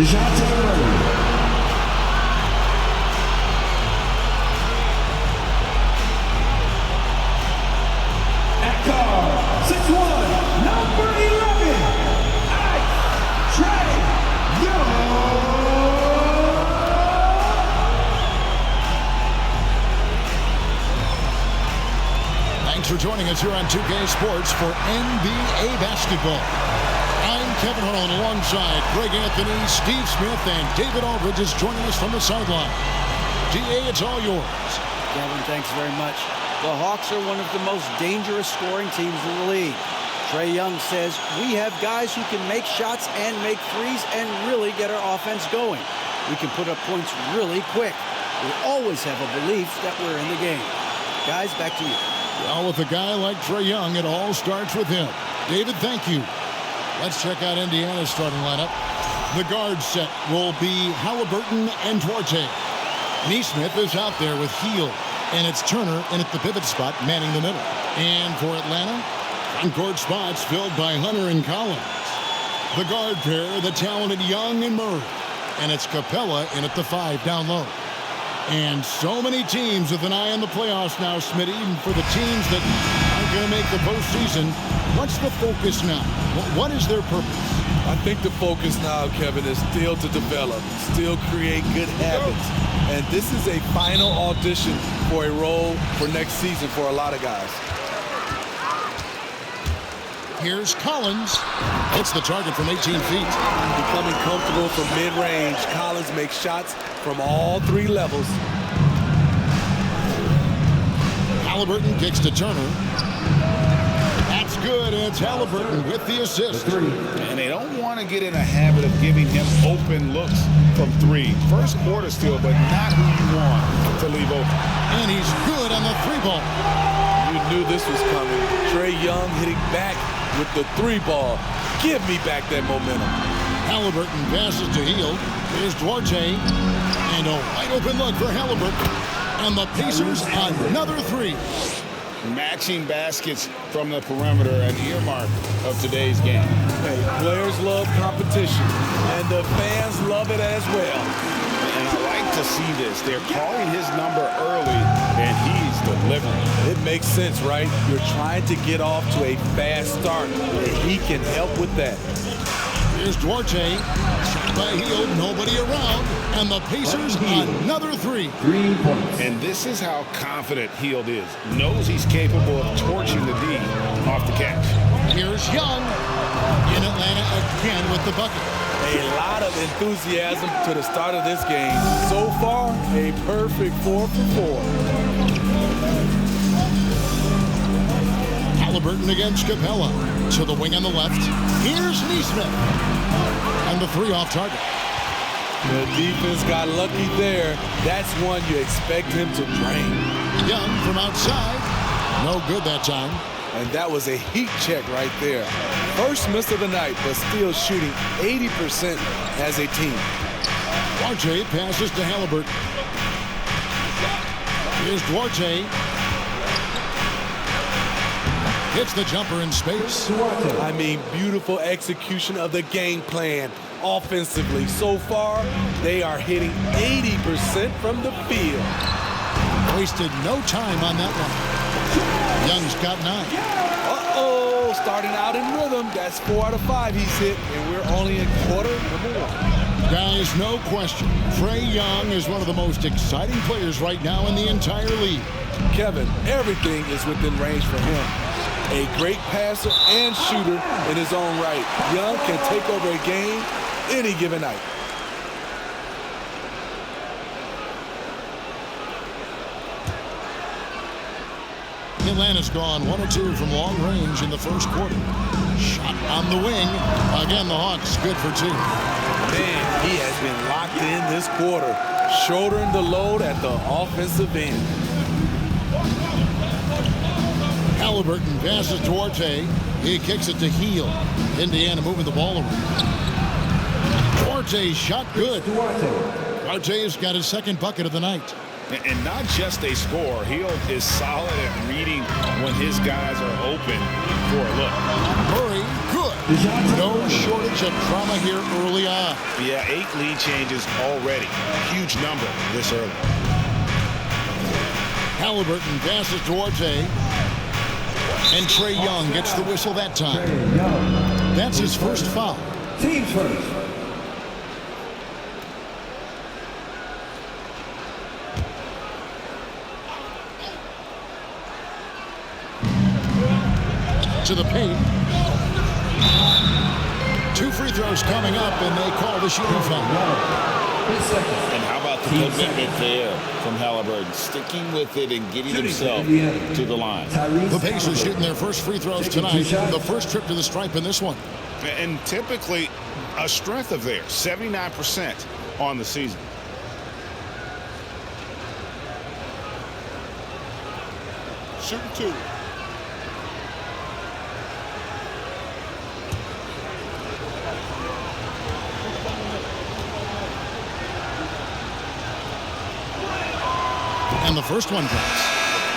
At guard, 6'1", number 11, Trae Young. Thanks for joining us here on 2K Sports for NBA basketball. I'm Kevin Harlan alongside Greg Anthony, Steve Smith, and David Aldridge is joining us from the sideline. DA, it's all yours. Kevin, thanks very much. The Hawks are one of the most dangerous scoring teams in the league. Trae Young says, we have guys who can make shots and make threes and really get our offense going. We can put up points really quick. We always have a belief that we're in the game. Guys, back to you. Well, with a guy like Trae Young, it all starts with him. David, thank you. Let's check out Indiana's starting lineup. The guard set will be Haliburton and Trae. Nesmith is out there with Hield, and it's Turner in at the pivot spot, manning the middle. And for Atlanta, front-court spots filled by Hunter and Collins. The guard pair, the talented Young and Murray, and it's Capella in at the 5 down low. And so many teams with an eye on the playoffs now, Smitty, even for the teams that aren't going to make the postseason. What's the focus now? What is their purpose? I think the focus now, Kevin, is still to develop, still create good habits. And this is a final audition for a role for next season for a lot of guys. Here's Collins. Hits the target from 18 feet. Becoming comfortable from mid-range. Collins makes shots from all 3 levels. Haliburton kicks to Turner. That's good. It's Haliburton with the assist. And they don't want to get in a habit of giving him open looks from 3. First quarter still, but not who you want to leave open. And he's good on the 3-ball. You knew this was coming. Trae Young hitting back with the 3-ball. Give me back that momentum. Haliburton passes to Hield. Here's Duarte. And a wide open look for Haliburton. And the Pacers another 3. Matching baskets from the perimeter, an earmark of today's game. Hey, players love competition, and the fans love it as well. And I like to see this. They're calling his number early, and he's delivering. It makes sense, right? You're trying to get off to a fast start, and he can help with that. Here's Duarte. Shot by Hield. Nobody around. And the Pacers another 3. 3 points. And this is how confident Hield is. Knows he's capable of torching the D off the catch. Here's Young in Atlanta again with the bucket. A lot of enthusiasm to the start of this game. So far, a perfect 4 for 4. Haliburton against Capella. To the wing on the left. Here's Nesmith. And the 3 off target. The defense got lucky there. That's one you expect him to drain. Young from outside. No good that time. And that was a heat check right there. First miss of the night, but still shooting 80% as a team. Duarte passes to Haliburton. Here's Duarte. Hits the jumper in space. I mean, beautiful execution of the game plan offensively. So far, they are hitting 80% from the field. Wasted no time on that one. Young's got 9. Uh-oh, starting out in rhythm. That's 4 out of 5 he's hit, and we're only in quarter number 1. Guys, no question. Trae Young is one of the most exciting players right now in the entire league. Kevin, everything is within range for him. A great passer and shooter in his own right. Young can take over a game any given night. Atlanta's gone 1 of 2 from long range in the first quarter. Shot on the wing. Again, the Hawks good for 2. Man, he has been locked in this quarter, shouldering the load at the offensive end. Haliburton passes to Duarte. He kicks it to Hield. Indiana moving the ball around. Duarte's shot good. Duarte's got his 2nd bucket of the night. And not just a score. Hield is solid at reading when his guys are open for a look. Murray, good. No shortage of drama here early on. Yeah, 8 lead changes already. Huge number this early. Haliburton passes towards A. And Trae Young gets the whistle that time. That's his first foul. Team's first. To the paint. 2 free throws coming up, and they call the shooting foul. And how about the commitment there from Haliburton, sticking with it and getting himself to the line. The Pacers shooting their first free throws tonight. The first trip to the stripe in this one. And typically a strength of theirs, 79% on the season. Shooting 2. And the first one drops.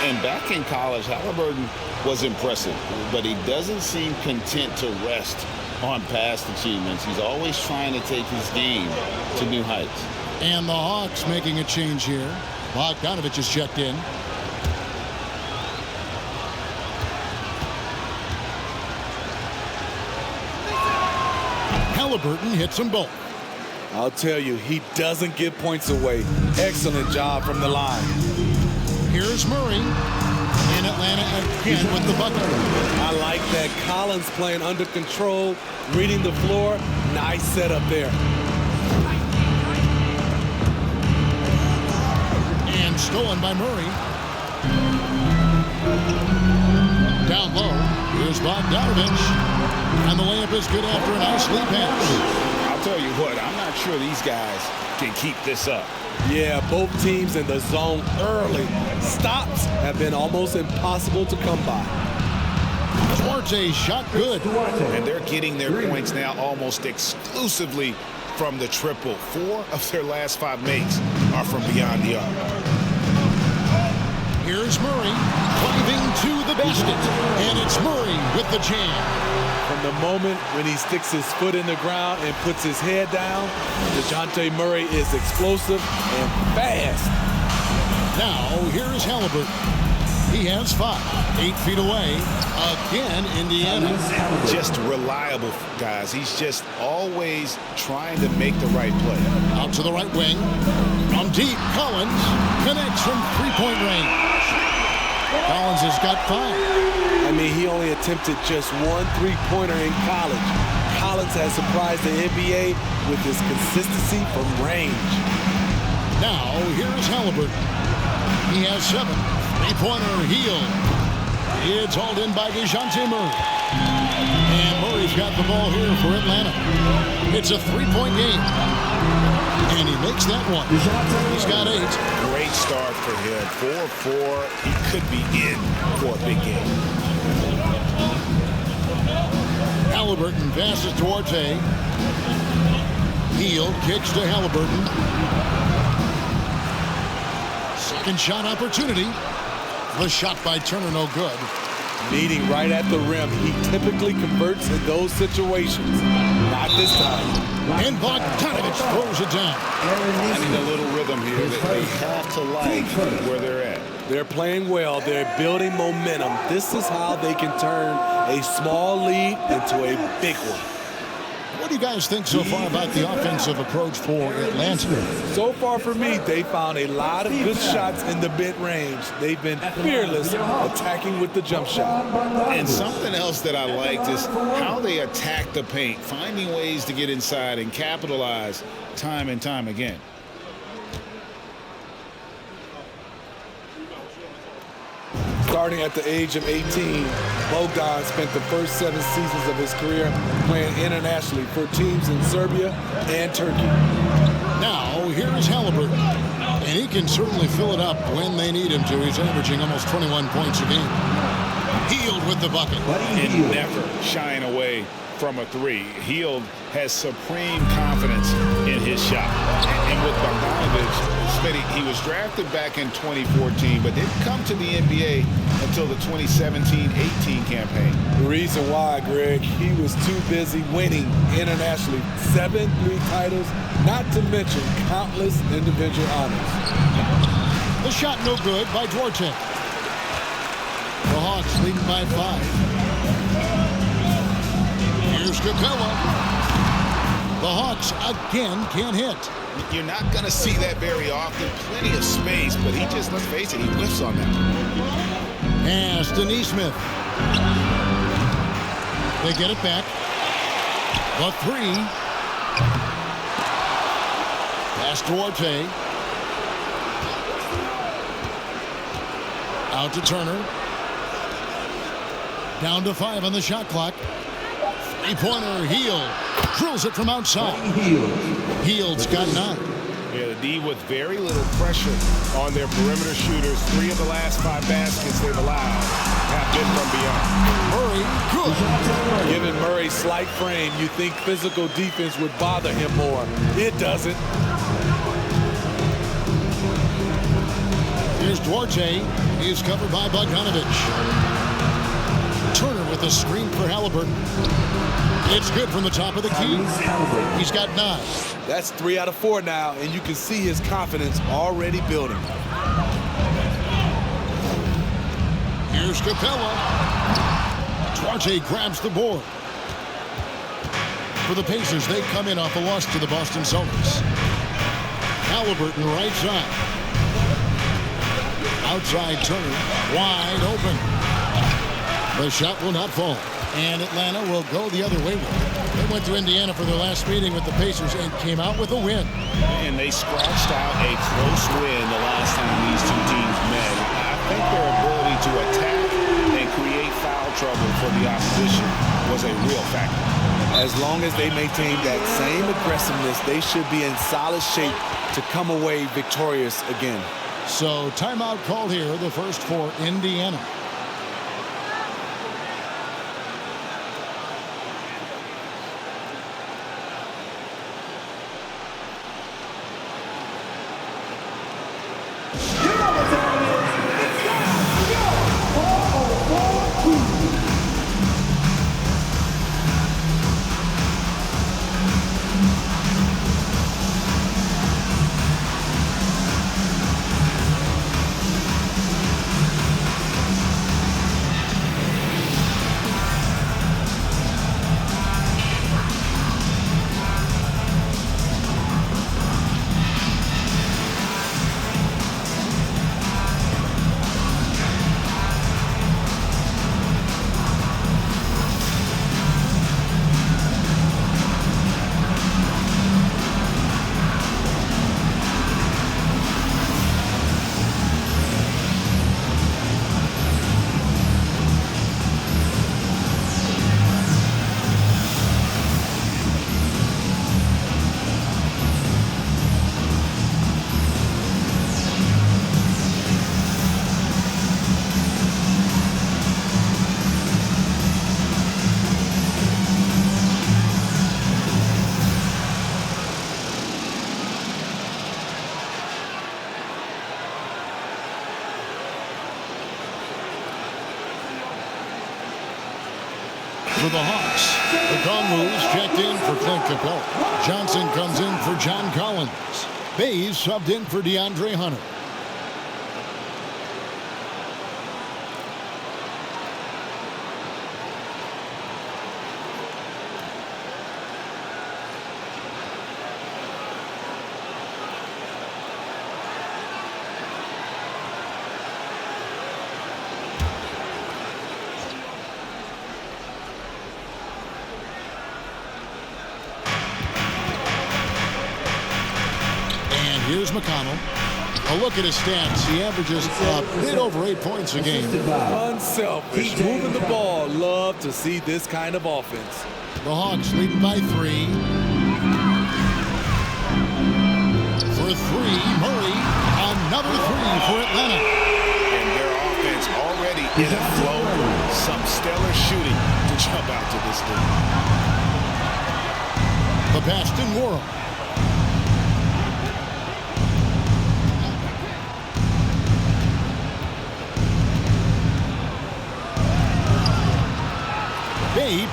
And back in college, Haliburton was impressive, but he doesn't seem content to rest on past achievements. He's always trying to take his game to new heights. And the Hawks making a change here. Bogdanovich is checked in. Haliburton hits them both. I'll tell you, he doesn't give points away. Excellent job from the line. Here's Murray in Atlanta again with the bucket. I like that. Collins playing under control, reading the floor. Nice setup there. And stolen by Murray. Down low, here's Bogdanovich. And the layup is good after a nice lead pass. I'll tell you what, I'm not sure these guys can keep this up. Yeah, both teams in the zone early. Stops have been almost impossible to come by. Duarte shot good. And they're getting their points now almost exclusively from the triple. 4 of their last 5 makes are from beyond the arc. Here's Murray driving to the basket. And it's Murray with the jam. From the moment when he sticks his foot in the ground and puts his head down, DeJounte Murray is explosive and fast. Now, here is Haliburton. He has 5, 8 feet away. Again, Indiana. Just reliable, guys. He's just always trying to make the right play. Out to the right wing. From deep, Collins connects from three-point range. Collins has got 5. I mean, he only attempted just 1 3-pointer in college. Collins has surprised the NBA with his consistency from range. Now, here is Haliburton. He has 7. Three-pointer, Hield. It's hauled in by DeJounte Murray. And Murray's got the ball here for Atlanta. It's a 3-point game. And he makes that one. He's got 8. Great start for him. 4-4. He could be in for a big game. Haliburton passes towards A. Hield kicks to Haliburton. Second shot opportunity. The shot by Turner no good. Meeting right at the rim. He typically converts in those situations. Not this time. And Bogdanovich throws it down. Finding a little rhythm here that they have to like where they're at. They're playing well. They're building momentum. This is how they can turn a small lead into a big one. What do you guys think so far about the offensive approach for Atlanta? So far for me, they found a lot of good shots in the mid-range. They've been fearless attacking with the jump shot. And something else that I liked is how they attack the paint, finding ways to get inside and capitalize time and time again. Starting at the age of 18, Bogdan spent the first 7 seasons of his career playing internationally for teams in Serbia and Turkey. Now, here is Haliburton. And he can certainly fill it up when they need him to. He's averaging almost 21 points a game. Hield with the bucket. And never shying away from a 3. Hield has supreme confidence in his shot. And with Bogdanovich Smith, he was drafted back in 2014, but didn't come to the NBA until the 2017-18 campaign. The reason why, Greg, he was too busy winning internationally. 7 league titles, not to mention countless individual honors. The shot no good by Duarte. The Hawks leading by 5. Here's Capella. The Hawks again can't hit. You're not going to see that very often. Plenty of space, but he just, let's face it, he whiffs on that. Pass to Neesmith. They get it back. The 3. Pass Duarte. Out to Turner. Down to 5 on the shot clock. Three-pointer, Hield. Drills it from outside. Hield's got 9. Yeah, the D with very little pressure on their perimeter shooters. 3 of the last 5 baskets they've allowed have been from beyond. Murray, good. Given Murray's slight frame, you think physical defense would bother him more. It doesn't. Here's Duarte. He is covered by Bogdanovich. Turner with a screen for Haliburton. It's good from the top of the key. He's got 9. That's 3 out of 4 now, and you can see his confidence already building. Here's Capella. Duarte grabs the board. For the Pacers, they come in off a loss to the Boston Celtics. Haliburton right side. Outside Turner, wide open. The shot will not fall. And Atlanta will go the other way with it. They went to Indiana for their last meeting with the Pacers and came out with a win. And they scratched out a close win the last time these two teams met. I think their ability to attack and create foul trouble for the opposition was a real factor. As long as they maintain that same aggressiveness, they should be in solid shape to come away victorious again. So timeout called here, the first for Indiana. For the Hawks, the Congo's checked in for Clint Capella. Johnson comes in for John Collins. Bays subbed in for DeAndre Hunter. Here's McConnell. A look at his stats. He averages a bit over 8 points a game. Unselfish, moving the ball. Love to see this kind of offense. The Hawks leading by 3. For 3, Murray. Another 3 for Atlanta. And their offense already in a flow. Some stellar shooting to jump out to this league. The pass to Worrell.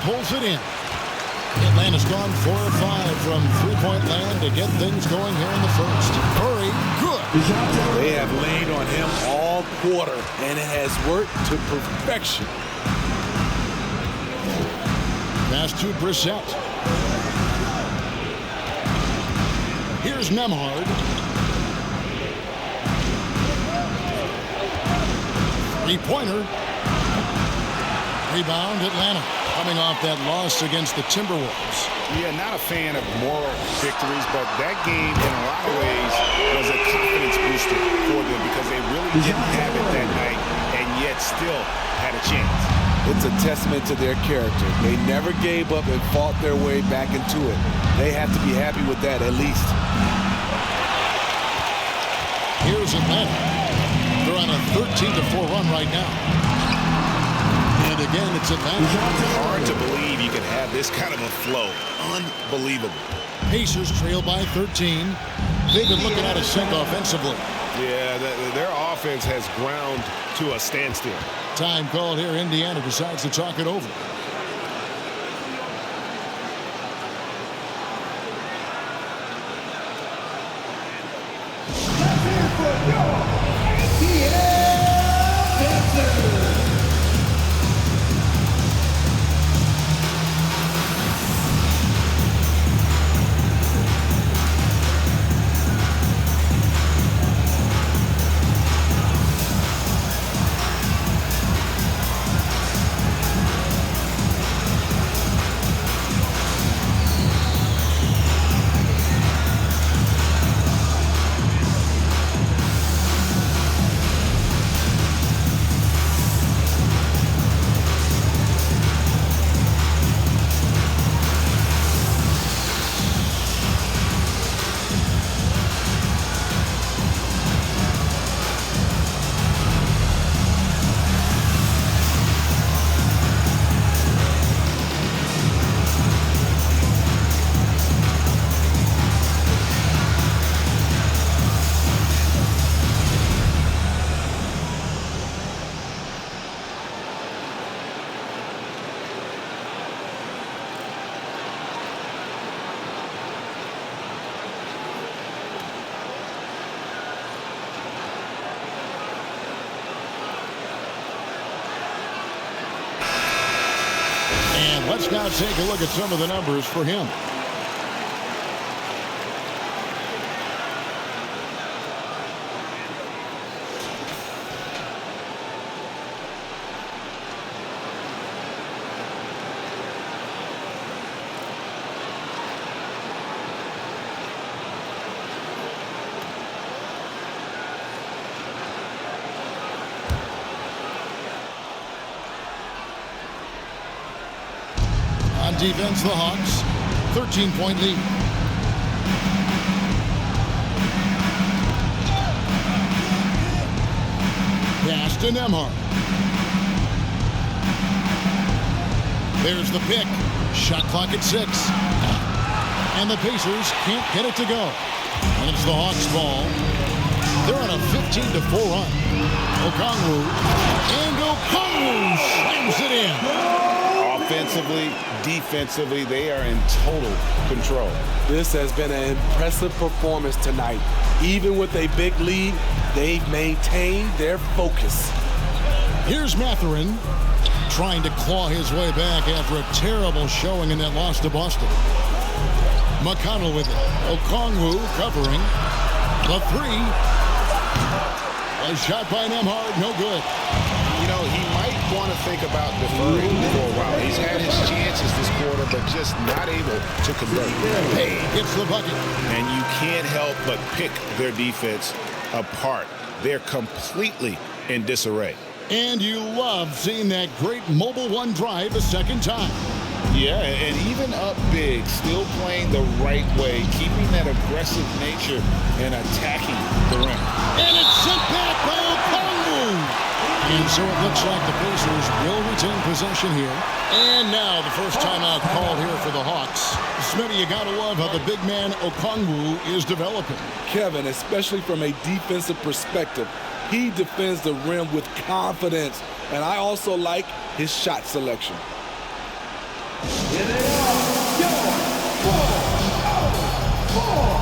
pulls it in. Atlanta's gone 4 of 5 from three-point land to get things going here in the first. Curry, good. They have laid on him all quarter, and it has worked to perfection. Pass to Brissett. Here's Nembhard. Three-pointer. Rebound, Atlanta. Coming off that loss against the Timberwolves. Yeah, not a fan of moral victories, but that game in a lot of ways was a confidence booster for them because they really didn't have it that night and yet still had a chance. It's a testament to their character. They never gave up and fought their way back into it. They have to be happy with that at least. Here's Atlanta. They're on a 13-4 run right now. And again, it's Atlanta. Hard to believe you could have this kind of a flow. Unbelievable. Pacers trail by 13. They've been looking out of sync offensively. Yeah, their offense has ground to a standstill. Time called here. Indiana decides to talk it over. And let's now take a look at some of the numbers for him. On defense, the Hawks, 13-point lead. Pass to Nembhard. There's the pick. Shot clock at 6. And the Pacers can't get it to go. And it's the Hawks' ball. They're on a 15-4 run. Okongwu. And Okongwu slams it in. Offensively, defensively, they are in total control. This has been an impressive performance tonight. Even with a big lead, they've maintained their focus. Here's Mathurin trying to claw his way back after a terrible showing in that loss to Boston. McConnell with it. Okongwu covering. The three. A shot by Nembhard, no good. You know, he might want to think about deferring for a while. He's had his chances this quarter, but just not able to convert. Hey, gets the bucket. And you can't help but pick their defense apart. They're completely in disarray. And you love seeing that great mobile one drive a second time. Yeah, and even up big, still playing the right way, keeping that aggressive nature and attacking the rim. And it's sent back by Okongwu. And so it looks like the Pacers will retain possession here. And now the first timeout called here for the Hawks. Smitty, you gotta love how the big man Okongwu is developing. Kevin, especially from a defensive perspective, he defends the rim with confidence. And I also like his shot selection. Here they are, your 4-0-4.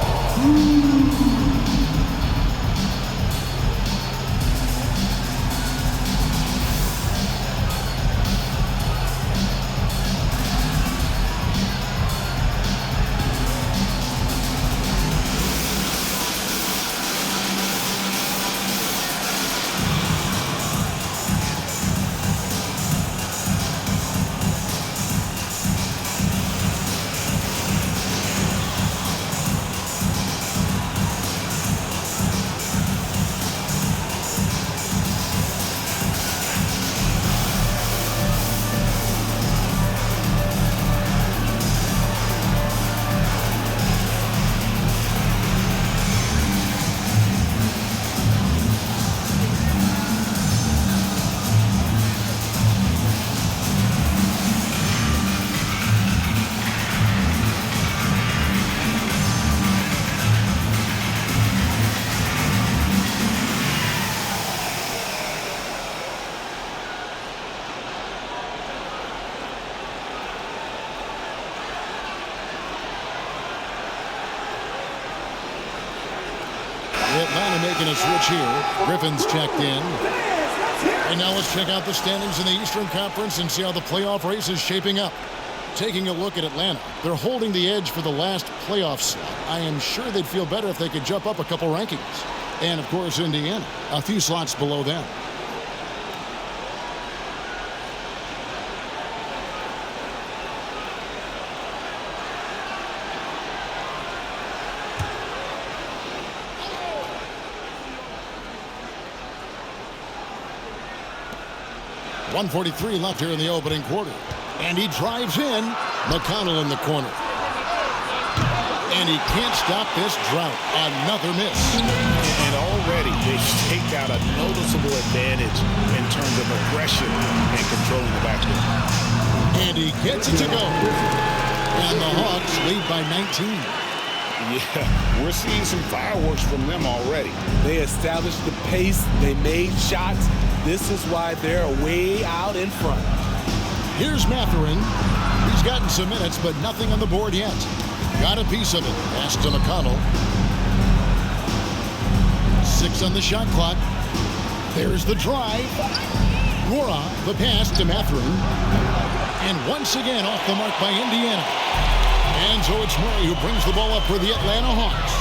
Atlanta making a switch here. Griffin's checked in. And now let's check out the standings in the Eastern Conference and see how the playoff race is shaping up. Taking a look at Atlanta, they're holding the edge for the last playoff slot. I am sure they'd feel better if they could jump up a couple rankings. And, of course, Indiana, a few slots below them. .143 left here in the opening quarter. And he drives in. McConnell in the corner. And he can't stop this drought. Another miss. And already they've staked out a noticeable advantage in terms of aggression and controlling the backcourt. And he gets it to go. And the Hawks lead by 19. Yeah, we're seeing some fireworks from them already. They established the pace. They made shots. This is why they're way out in front. Here's Mathurin. He's gotten some minutes, but nothing on the board yet. Got a piece of it. Pass to McConnell. 6 on the shot clock. There's the drive. Gora, the pass to Mathurin. And once again off the mark by Indiana. And so it's Murray who brings the ball up for the Atlanta Hawks.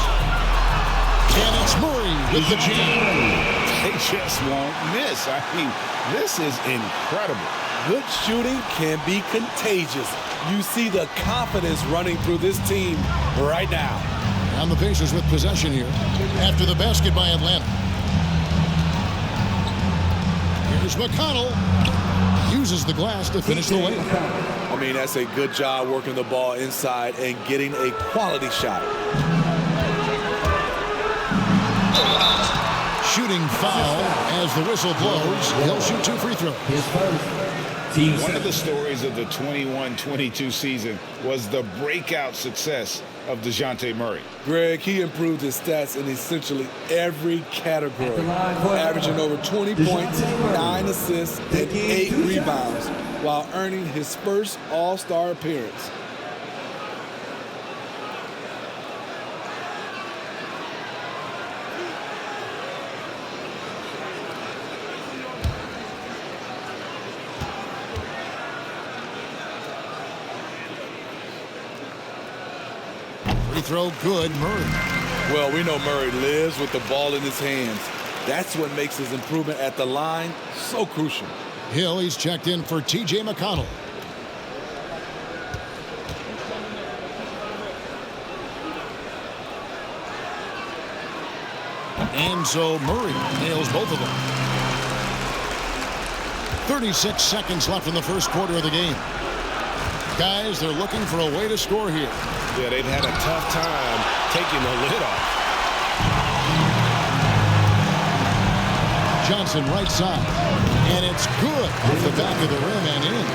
And it's Murray with the jam. They just won't miss. I mean, this is incredible. Good shooting can be contagious. You see the confidence running through this team right now. And the Pacers with possession here after the basket by Atlanta. Here's McConnell. Uses the glass to finish the layup. I mean, that's a good job working the ball inside and getting a quality shot. Shooting foul as the whistle blows. He'll shoot 2 free throws. One of the stories of the 21-22 season was the breakout success of DeJounte Murray. Greg, he improved his stats in essentially every category, averaging over 20 points, 9 assists, and 8 rebounds, while earning his first All-Star appearance. Free throw good, Murray. Well, we know Murray lives with the ball in his hands. That's what makes his improvement at the line so crucial. Hill, he's checked in for T.J. McConnell. And so Murray nails both of them. 36 seconds left in the first quarter of the game. Guys, they're looking for a way to score here. Yeah, they've had a tough time taking the lid off. Johnson right side. And it's good off the back of the rim and in.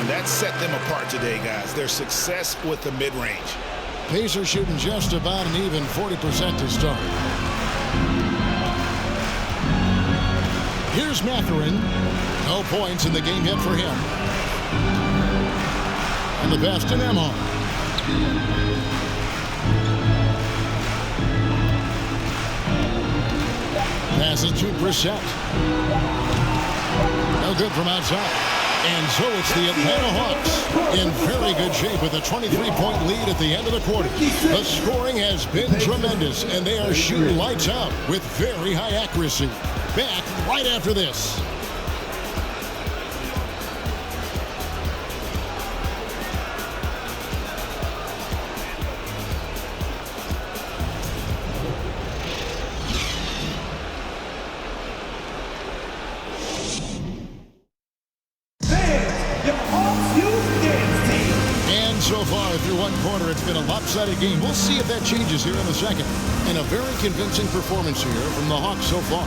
And that set them apart today, guys. Their success with the mid-range. Pacers shooting just about an even 40% to start. Here's Mathurin. No points in the game yet for him. And the pass to Nemo. Passes to Brissett. No good from outside. And so it's the Atlanta Hawks in very good shape with a 23-point lead at the end of the quarter. The scoring has been tremendous, and they are shooting lights out with very high accuracy. Back right after this. So far through one quarter, it's been a lopsided game. We'll see if that changes here in the second. And a very convincing performance here from the Hawks so far.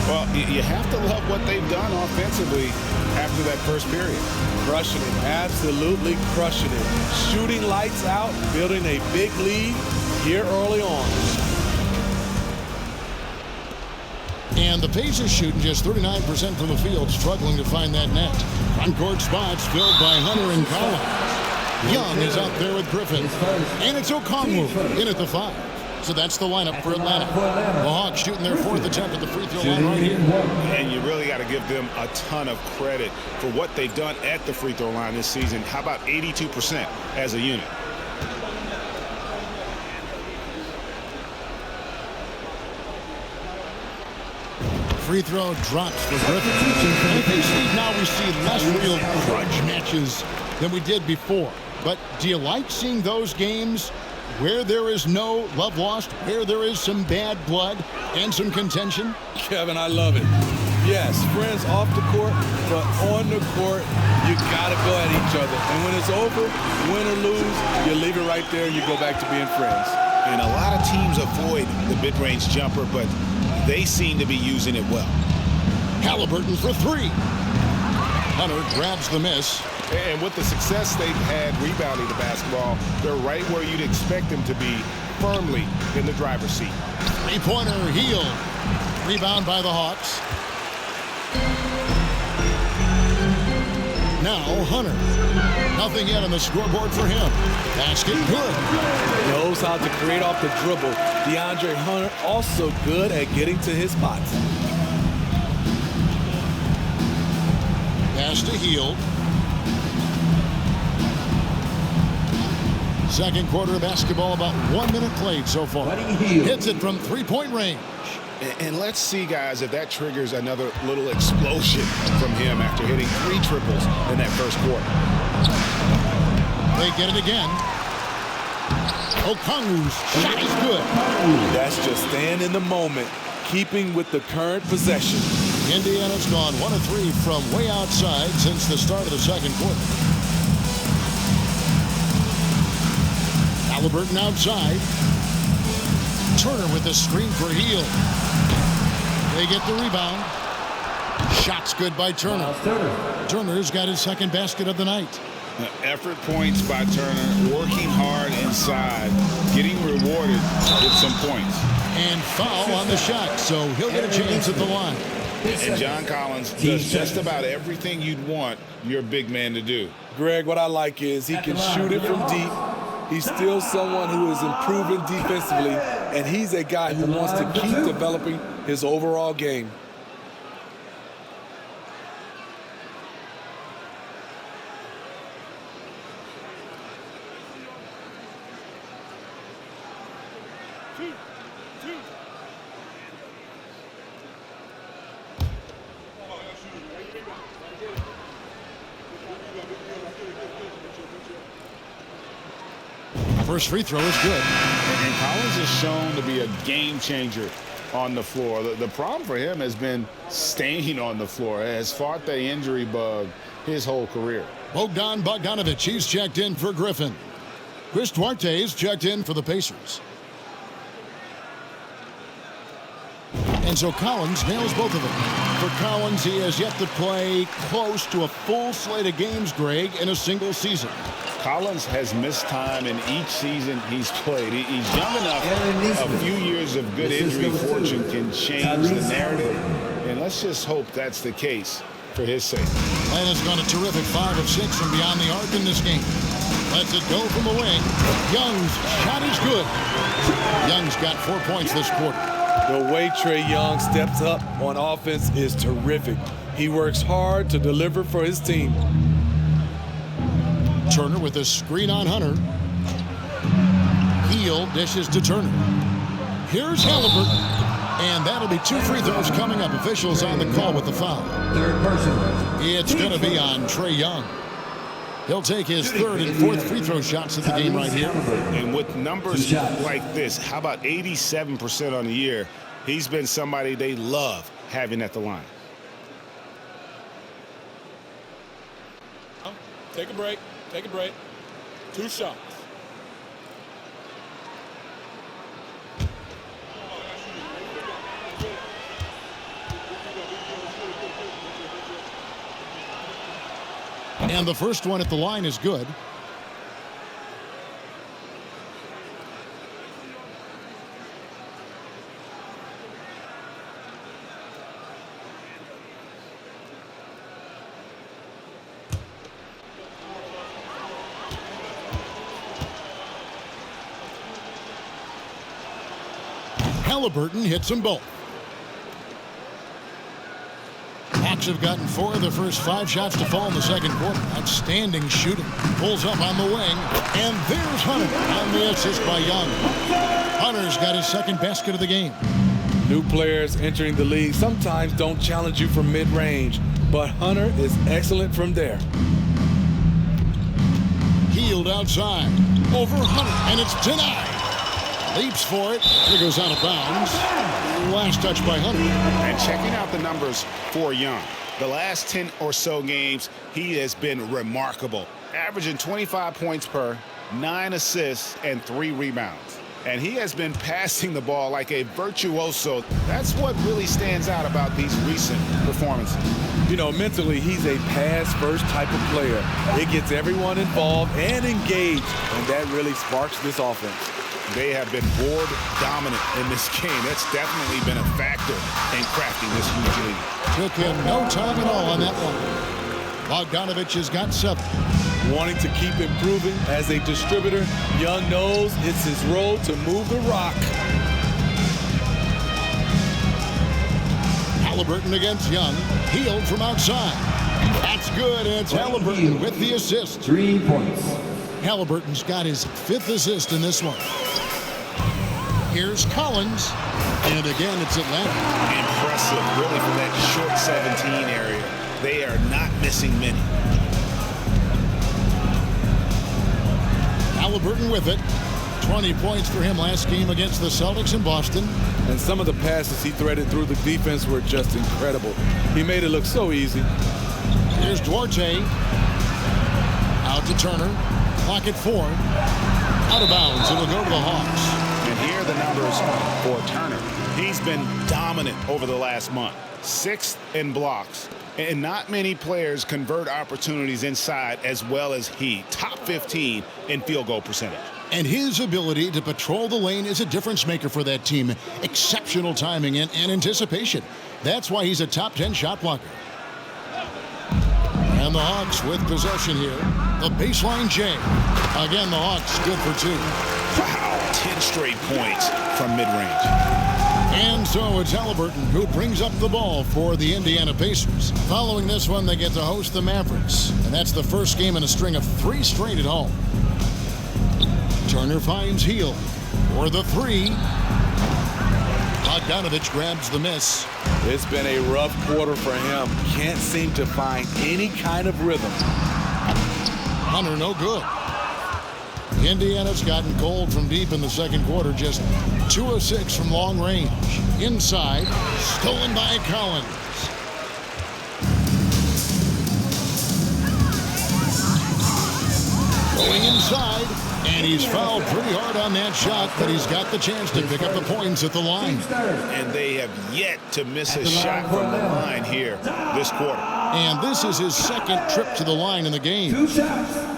Well, you have to love what they've done offensively after that first period. Crushing it, absolutely crushing it. Shooting lights out, building a big lead here early on. And the Pacers shooting just 39% from the field, struggling to find that net. Front-court spots filled by Hunter and Collins. Young is out there with Griffin. And it's Okongwu in at the 5. So that's the lineup for Atlanta. The Hawks shooting their 4th attempt at the free throw line right here. And you really got to give them a ton of credit for what they've done at the free throw line this season. How about 82% as a unit? Free throw drops for Griffin. And I think now we see less real grudge matches than we did before. But do you like seeing those games where there is no love lost, where there is some bad blood and some contention? Kevin, I love it. Yes, friends off the court, but on the court, you got to go at each other. And when it's over, win or lose, you leave it right there and you go back to being friends. And a lot of teams avoid the mid-range jumper, but they seem to be using it well. Haliburton for 3. Hunter grabs the miss. And with the success they've had rebounding the basketball, they're right where you'd expect them to be, firmly in the driver's seat. Three-pointer heel. Rebound by the Hawks. Now Hunter. Nothing yet on the scoreboard for him. Basket good. Knows how to create off the dribble. DeAndre Hunter also good at getting to his spots. Pass to Hield. Second quarter of basketball, about 1 minute played so far. Hits it from three-point range. And let's see, guys, if that triggers another little explosion from him after hitting 3 triples in that first quarter. They get it again. Okongwu's shot is good. That's just staying in the moment, keeping with the current possession. Indiana's gone 1 of 3 from way outside since the start of the second quarter. Haliburton outside. Turner with the screen for Hield. They get the rebound. Shot's good by Turner. Turner's got his second basket of the night. Effort points by Turner, working hard inside, getting rewarded with some points. And foul on the shot, so he'll get a chance at the line. And John Collins does just about everything you'd want your big man to do. Greg, what I like is he can shoot it from deep. He's still someone who is improving defensively, and he's a guy who wants to keep developing his overall game. First free throw is good. And Collins is shown to be a game changer on the floor. The problem for him has been staying on the floor. Has fought the injury bug his whole career. Bogdan Bogdanovic, he's checked in for Griffin. Chris Duarte's checked in for the Pacers. And so Collins nails both of them. For Collins, he has yet to play close to a full slate of games, Greg, in a single season. Collins has missed time in each season he's played. He's young enough. A few years of good injury fortune can change the narrative. And let's just hope that's the case for his sake. Atlanta's gone a terrific 5 of 6 from beyond the arc in this game. Lets it go from the wing. Young's shot is good. Young's got 4 points this quarter. The way Trae Young steps up on offense is terrific. He works hard to deliver for his team. Turner with a screen on Hunter. Heel dishes to Turner. Here's Haliburton. And that'll be 2 free throws coming up. Officials on the call with the foul. Third personal. It's going to be on Trae Young. He'll take his 3rd and 4th free throw shots of the game right here. And with numbers like this, how about 87% on the year? He's been somebody they love having at the line. Take a break. Take a break. 2 shots. And the first one at the line is good. Haliburton hits them both. Hawks have gotten 4 of the first 5 shots to fall in the second quarter. Outstanding shooting. Pulls up on the wing. And there's Hunter on the assist by Young. Hunter's got his 2nd basket of the game. New players entering the league sometimes don't challenge you from mid-range, but Hunter is excellent from there. Healed outside. Over Hunter, and it's denied. Leaps for it. It goes out of bounds. Last touch by Hunter. And checking out the numbers for Young. The last 10 or so games, he has been remarkable. Averaging 25 points per, 9 assists, and 3 rebounds. And he has been passing the ball like a virtuoso. That's what really stands out about these recent performances. You know, mentally, he's a pass-first type of player. It gets everyone involved and engaged, and that really sparks this offense. They have been board dominant in this game. That's definitely been a factor in crafting this huge lead. Took him no time at all on that one. Bogdanovich has got 7. Wanting to keep improving as a distributor, Young knows it's his role to move the rock. Haliburton against Young. Healed from outside. That's good. It's Haliburton with the assist. 3 points. Haliburton's got his 5th assist in this one. Here's Collins. And again, it's Atlanta. Impressive, really, from that short 17 area. They are not missing many. Haliburton with it. 20 points for him last game against the Celtics in Boston. And some of the passes he threaded through the defense were just incredible. He made it look so easy. Here's Duarte. Out to Turner. Clock at 4. Out of bounds. It'll go to the Hawks. And here are the numbers for Turner. He's been dominant over the last month. 6th in blocks. And not many players convert opportunities inside as well as he. Top 15 in field goal percentage. And his ability to patrol the lane is a difference maker for that team. Exceptional timing and anticipation. That's why he's a top 10 shot blocker. And the Hawks with possession here. The baseline J. Again, the Hawks good for 2. Wow, 10 straight points from mid-range. And so it's Haliburton who brings up the ball for the Indiana Pacers. Following this one, they get to host the Mavericks. And that's the first game in a string of 3 straight at home. Turner finds Heel for the 3. Bogdanovich grabs the miss. It's been a rough quarter for him. Can't seem to find any kind of rhythm. Hunter no good. Indiana's gotten cold from deep in the second quarter. Just 2 of 6 from long range. Inside, stolen by Collins. Going inside, and he's fouled pretty hard on that shot, but he's got the chance to pick up the points at the line. And they have yet to miss a shot from the line here this quarter. And this is his 2nd trip to the line in the game. 2 shots.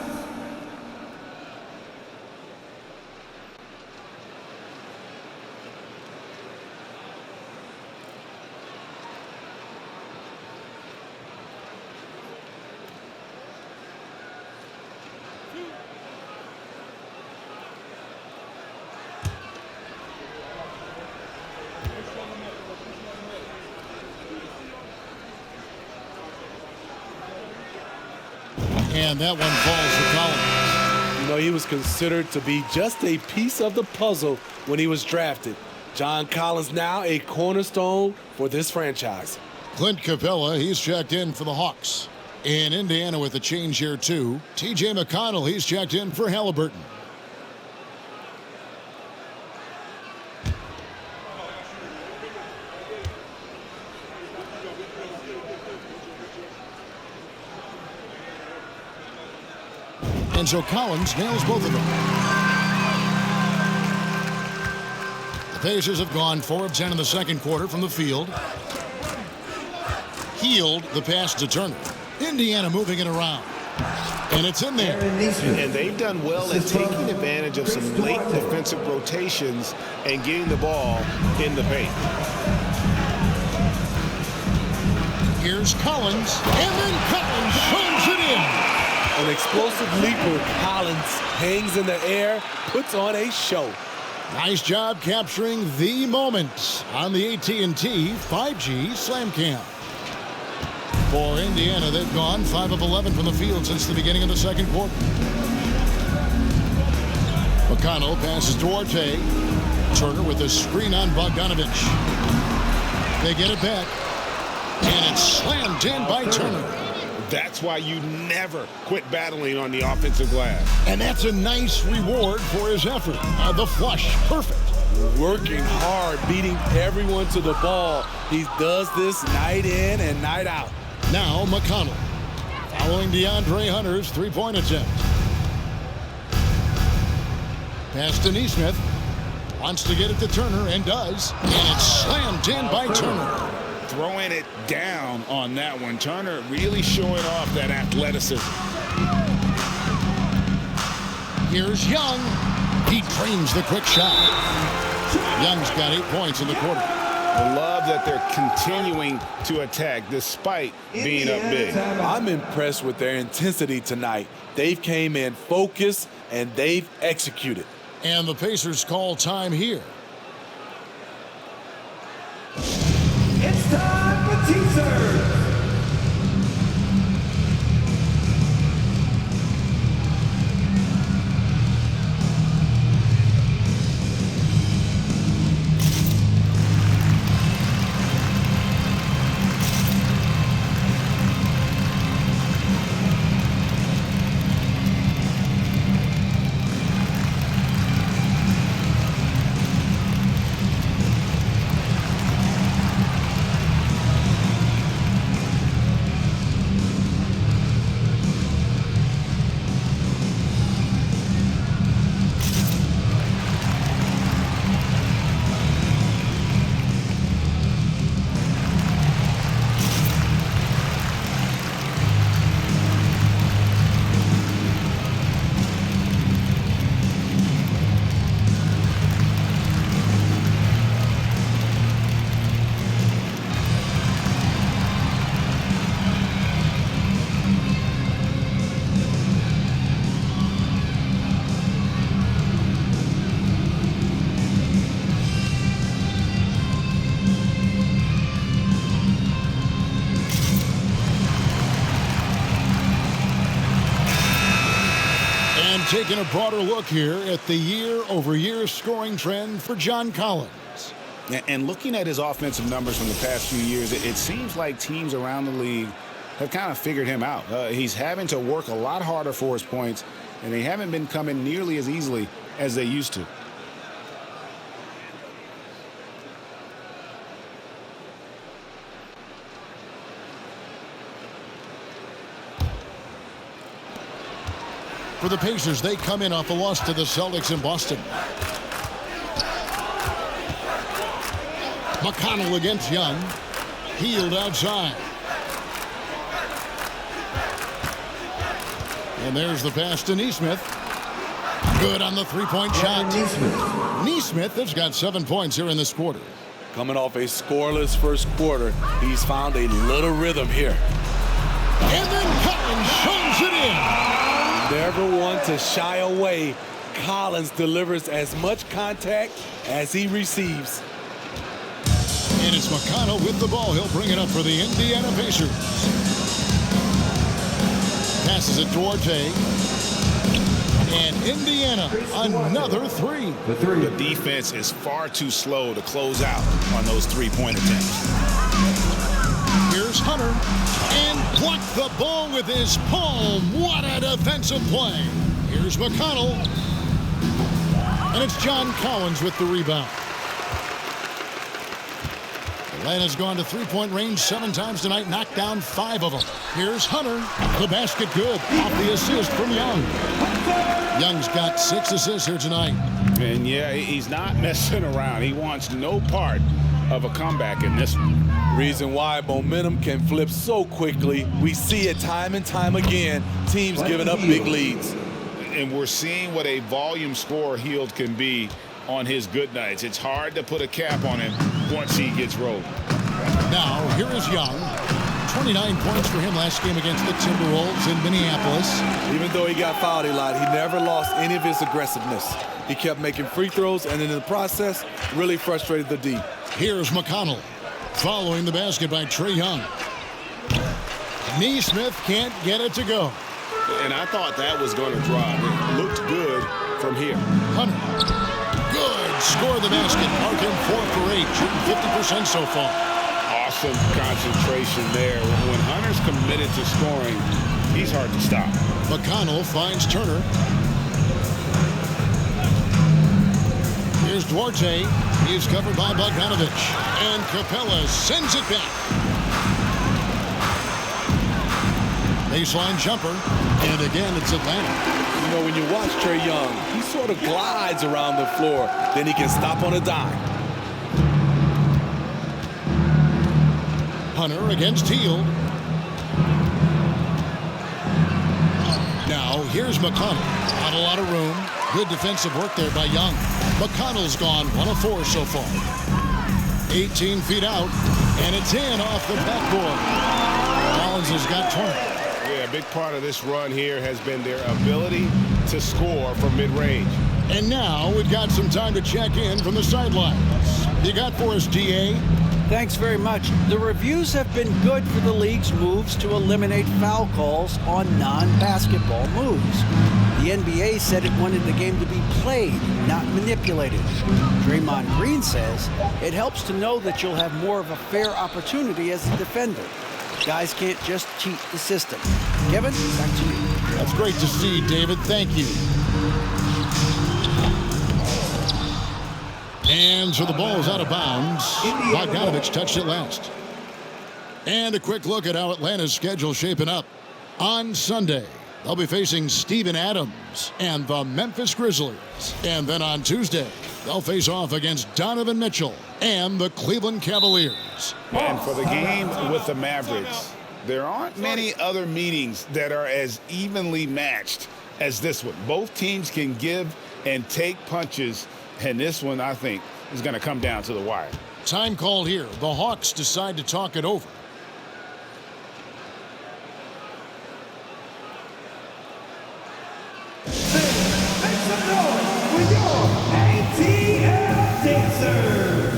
And that one falls for Collins. You know, he was considered to be just a piece of the puzzle when he was drafted. John Collins now a cornerstone for this franchise. Clint Capella, he's checked in for the Hawks. In Indiana with a change here too. T.J. McConnell, he's checked in for Haliburton. And so Collins nails both of them. The Pacers have gone 4 of 10 in the second quarter from the field. Healed the pass to Turner. Indiana moving it around. And it's in there. And they've done well in taking advantage of some late defensive rotations and getting the ball in the paint. Here's Collins. And then Collins slams it in. An explosive leaper, Collins hangs in the air, puts on a show. Nice job capturing the moment on the AT&T 5G Slam Cam. For Indiana, they've gone 5 of 11 from the field since the beginning of the second quarter. McConnell passes to Trae. Turner with a screen on Bogdanovich. They get it back. And it's slammed in by Turner. That's why you never quit battling on the offensive glass. And that's a nice reward for his effort. The flush, perfect. Working hard, beating everyone to the ball. He does this night in and night out. Now McConnell, following DeAndre Hunter's three-point attempt. Pass to Nesmith. Wants to get it to Turner and does. And it's slammed in by Turner. Throwing it down on that one. Turner really showing off that athleticism. Here's Young. He drains the quick shot. Young's got 8 points in the quarter. I love that they're continuing to attack despite being up big. I'm impressed with their intensity tonight. They've came in focused and they've executed. And the Pacers call time here. It's time for teasers. Taking a broader look here at the year-over-year scoring trend for John Collins. And looking at his offensive numbers from the past few years, it seems like teams around the league have kind of figured him out. He's having to work a lot harder for his points, and they haven't been coming nearly as easily as they used to. For the Pacers, they come in off a loss to the Celtics in Boston. McConnell against Young. Healed outside. And there's the pass to Nesmith. Good on the three-point shot. Nesmith has got 7 points here in this quarter. Coming off a scoreless first quarter, he's found a little rhythm here. And then Collins shows it in. Never one to shy away. Collins delivers as much contact as he receives. And it's McConnell with the ball. He'll bring it up for the Indiana Pacers. Passes it Duarte. And Indiana, another three. The defense is far too slow to close out on those three-point attempts. Here's Hunter. And blocked the ball with his palm. What a defensive play. Here's McConnell. And it's John Collins with the rebound. Atlanta's gone to three-point range 7 times tonight, knocked down 5 of them. Here's Hunter. The basket good. Off the assist from Young. Young's got 6 assists here tonight. And yeah, he's not messing around. He wants no part of a comeback in this one. Reason why momentum can flip so quickly. We see it time and time again. Teams giving up big leads. And we're seeing what a volume scorer Hield can be on his good nights. It's hard to put a cap on him once he gets rolled. Now, here is Young. 29 points for him last game against the Timberwolves in Minneapolis. Even though he got fouled a lot, he never lost any of his aggressiveness. He kept making free throws, and in the process, really frustrated the D. Here's McConnell. Following the basket by Trae Young. Neesmith can't get it to go. And I thought that was going to drop. It looked good from here. Hunter. Good. Score the basket. Mark him 4 for 8. Shooting 50% so far. Awesome concentration there. When Hunter's committed to scoring, he's hard to stop. McConnell finds Turner. Here's Duarte. He's covered by Bogdanovich. And Capella sends it back. Baseline jumper. And again, it's Atlanta. You know, when you watch Trae Young, he sort of glides around the floor. Then he can stop on a dime. Hunter against Hield. Now, here's McConnell. Not a lot of room. Good defensive work there by Young. McConnell's gone 1 of 4 so far. 18 feet out, and it's in off the backboard. Collins has got 20. Yeah, a big part of this run here has been their ability to score from mid-range. And now we've got some time to check in from the sidelines. You got for us, DA? Thanks very much. The reviews have been good for the league's moves to eliminate foul calls on non-basketball moves. The NBA said it wanted the game to be played, not manipulated. Draymond Green says it helps to know that you'll have more of a fair opportunity as a defender. Guys can't just cheat the system. Kevin, back to you. That's great to see, David. Thank you. And so the ball is out of bounds. Bogdanovich touched it last. And a quick look at how Atlanta's schedule shaping up. On Sunday, they'll be facing Steven Adams and the Memphis Grizzlies. And then on Tuesday, they'll face off against Donovan Mitchell and the Cleveland Cavaliers. And for the game with the Mavericks, there aren't many other meetings that are as evenly matched as this one. Both teams can give and take punches. And this one, I think, is going to come down to the wire. Time called here. The Hawks decide to talk it over. Make some noise for your ATL dancers.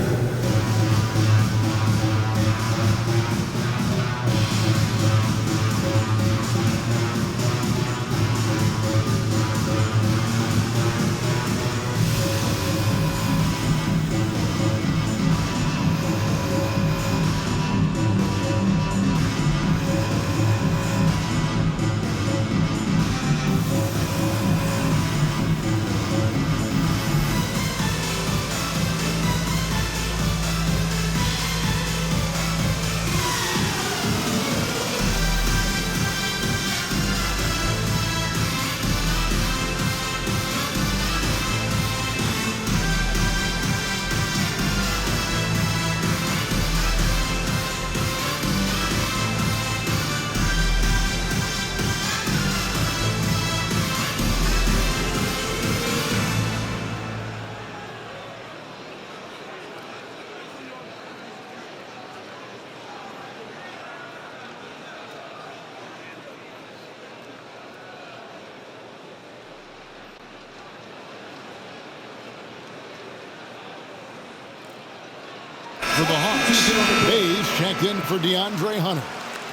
For the Hawks, Bays checked in for DeAndre Hunter.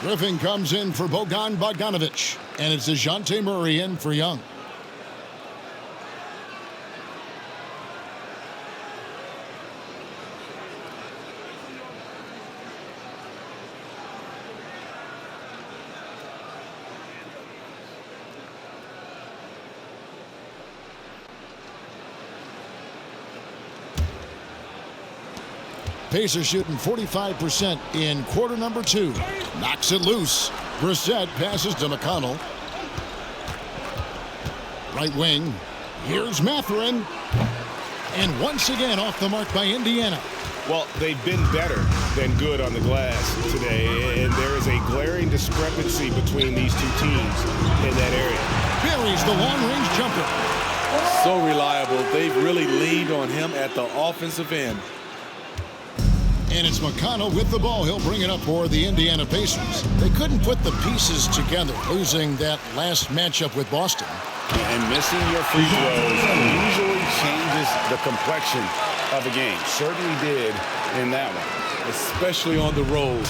Griffin comes in for Bogan Bogdanovic, and it's DeJounte Murray in for Young. Pacers shooting 45% in quarter number 2. Knocks it loose. Brissett passes to McConnell. Right wing. Here's Mathurin. And once again off the mark by Indiana. Well, they've been better than good on the glass today, and there is a glaring discrepancy between these two teams in that area. Buries the long-range jumper. So reliable. They've really leaned on him at the offensive end. And it's McConnell with the ball. He'll bring it up for the Indiana Pacers. They couldn't put the pieces together, losing that last matchup with Boston. And missing your free throws usually changes the complexion of a game. Certainly did in that one. Especially on the road.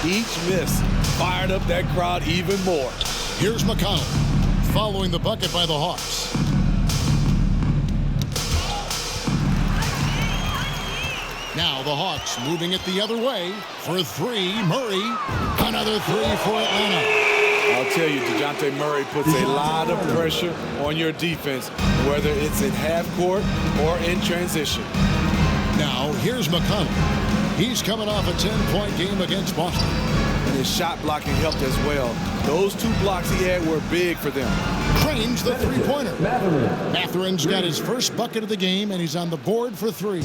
Each miss fired up that crowd even more. Here's McConnell following the bucket by the Hawks. Now the Hawks moving it the other way for 3. Murray. Another 3 for Atlanta. I'll tell you, DeJounte Murray puts a lot of pressure on your defense, whether it's in half court or in transition. Now here's McConnell. He's coming off a 10-point game against Boston. And his shot blocking helped as well. Those 2 blocks he had were big for them. Trains the three-pointer. Mathurin's got his first bucket of the game, and he's on the board for 3.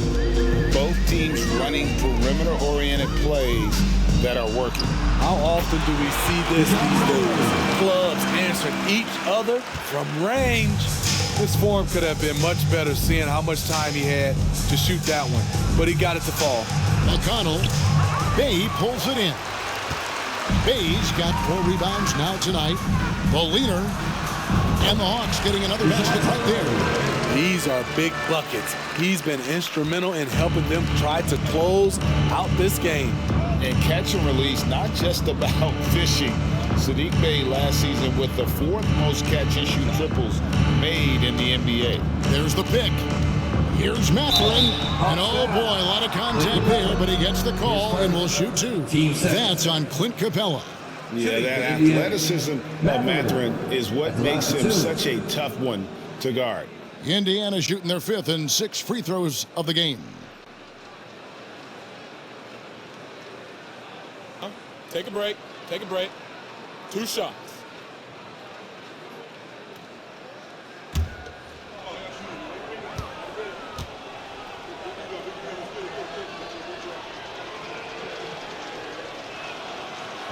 Both teams running perimeter-oriented plays that are working. How often do we see this these days? Clubs answering each other from range. This form could have been much better seeing how much time he had to shoot that one, but he got it to fall. McConnell. Bay pulls it in. Bay's got 4 rebounds now tonight. The leader. And the Hawks getting another basket right there. These are big buckets. He's been instrumental in helping them try to close out this game. And catch and release, not just about fishing. Saddiq Bey last season with the 4th most catch-and-shoot triples made in the NBA. There's the pick. Here's Mathurin. And oh boy, a lot of contact there, but he gets the call and will shoot 2. That's on Clint Capella. Yeah, that athleticism of Mathurin is what makes him such a tough one to guard. Indiana shooting their 5th and 6th free throws of the game. Take a break. Take a break. 2 shots.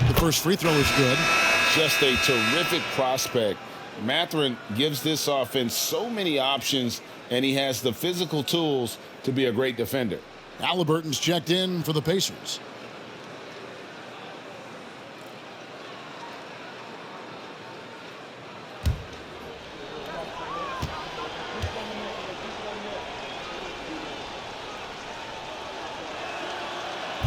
The first free throw is good. Just a terrific prospect. Mathurin gives this offense so many options, and he has the physical tools to be a great defender. Haliburton's checked in for the Pacers.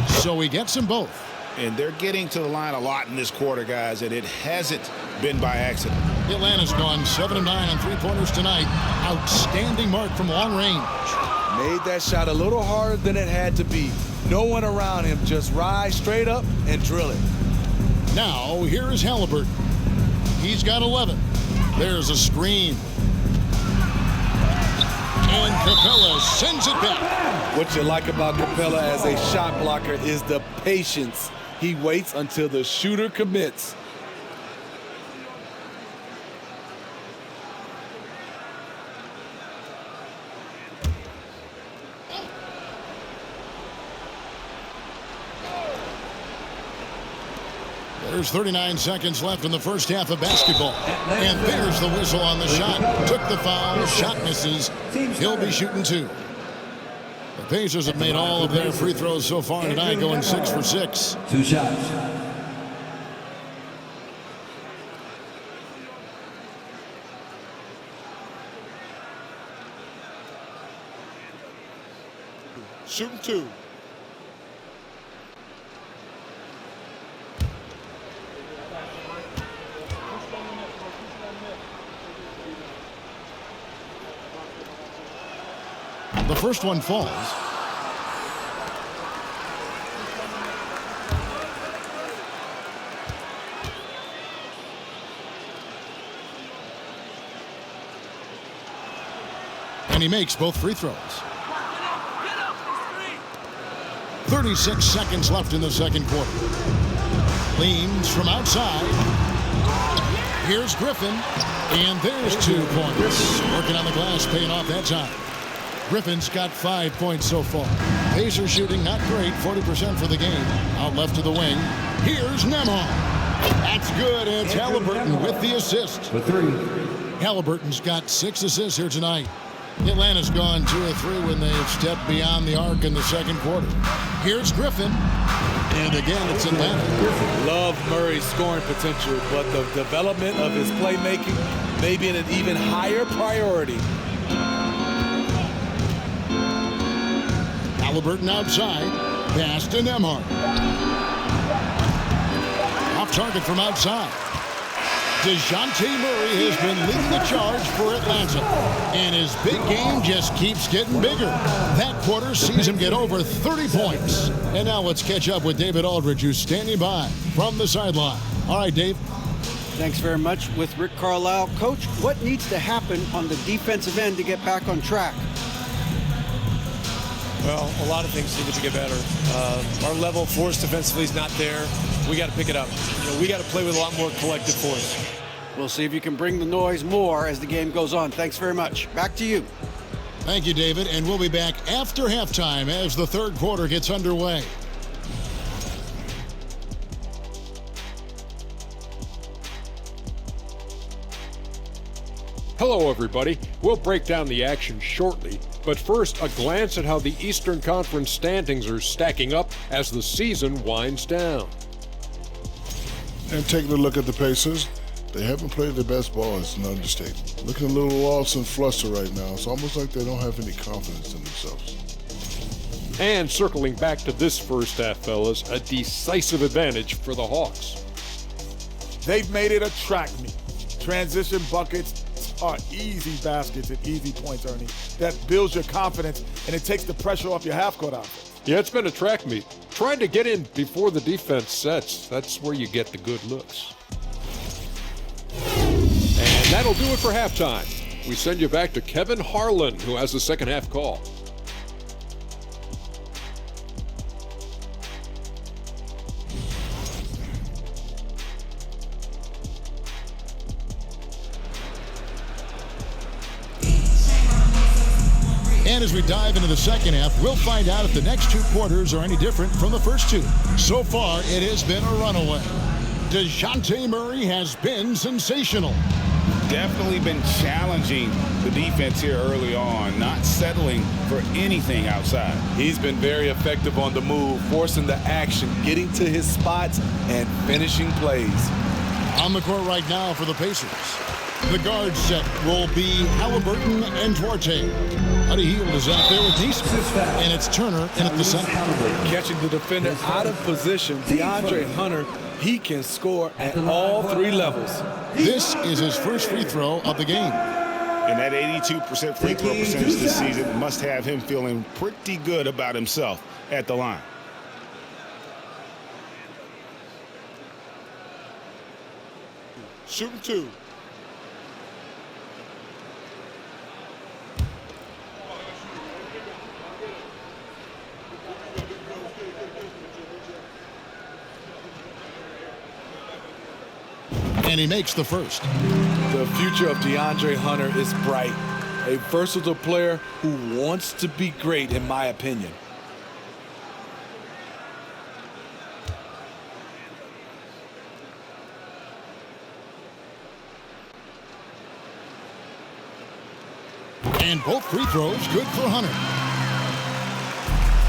So he gets them both. And they're getting to the line a lot in this quarter, guys, and it hasn't been by accident. Atlanta's gone 7 of 9 on 3-pointers tonight. Outstanding mark from long range. Made that shot a little harder than it had to be. No one around him, just rise straight up and drill it. Now, here is Haliburton. He's got 11. There's a screen. And Capella sends it back. What you like about Capella as a shot blocker is the patience. He waits until the shooter commits. There's 39 seconds left in the first half of basketball. And there's the whistle on the shot. Took the foul. Shot misses. He'll be shooting 2. The Pacers have made all of their free throws so far tonight, going 6 for 6. 2 shots. Shooting 2. The first one falls. And he makes both free throws. 36 seconds left in the second quarter. Leans from outside. Here's Griffin. And there's 2 points. Working on the glass, paying off that time. Griffin's got 5 points so far. Pacers shooting not great, 40% for the game. Out left to the wing. Here's Nembhard. That's good. It's Haliburton with the assist. For 3. Haliburton's got 6 assists here tonight. Atlanta's gone 2 of 3 when they've stepped beyond the arc in the second quarter. Here's Griffin. And again, it's Atlanta. Love Murray's scoring potential, but the development of his playmaking may be an even higher priority. Haliburton outside. Pass to Nembhard. Off target from outside. DeJounte Murray has been leading the charge for Atlanta. And his big game just keeps getting bigger. That quarter sees him get over 30 points. And now let's catch up with David Aldridge, who's standing by from the sideline. All right, Dave. Thanks very much. With Rick Carlisle. Coach, what needs to happen on the defensive end to get back on track? Well, a lot of things need to get better. Our level of force defensively is not there. We got to pick it up. We got to play with a lot more collective force. We'll see if you can bring the noise more as the game goes on. Thanks very much. Back to you. Thank you, David. And we'll be back after halftime as the third quarter gets underway. Hello, everybody. We'll break down the action shortly, but first, a glance at how the Eastern Conference standings are stacking up as the season winds down. And taking a look at the Pacers, they haven't played their best ball. It's an understatement. Looking a little lost and flustered right now. It's almost like they don't have any confidence in themselves. And circling back to this first half, fellas, a decisive advantage for the Hawks. They've made it a track meet. Transition buckets are easy baskets and easy points, Ernie. That builds your confidence, and it takes the pressure off your half-court offense. Yeah, it's been a track meet. Trying to get in before the defense sets, that's where you get the good looks. And that'll do it for halftime. We send you back to Kevin Harlan, who has the second half call. And as we dive into the second half, we'll find out if the next 2 quarters are any different from the first 2. So far, it has been a runaway. DeJounte Murray has been sensational. Definitely been challenging the defense here early on, not settling for anything outside. He's been very effective on the move, forcing the action, getting to his spots, and finishing plays. On the court right now for the Pacers. The guard set will be Haliburton and Duarte. Buddy Hield is out there with Neesmith, and it's Turner in at the center. Catching the defender out of position, DeAndre Hunter, he can score at all 3 levels. This is his first free throw of the game. And that 82% free throw percentage this season must have him feeling pretty good about himself at the line. Shooting 2. And he makes the first. The future of DeAndre Hunter is bright. A versatile player who wants to be great, in my opinion. And both free throws good for Hunter.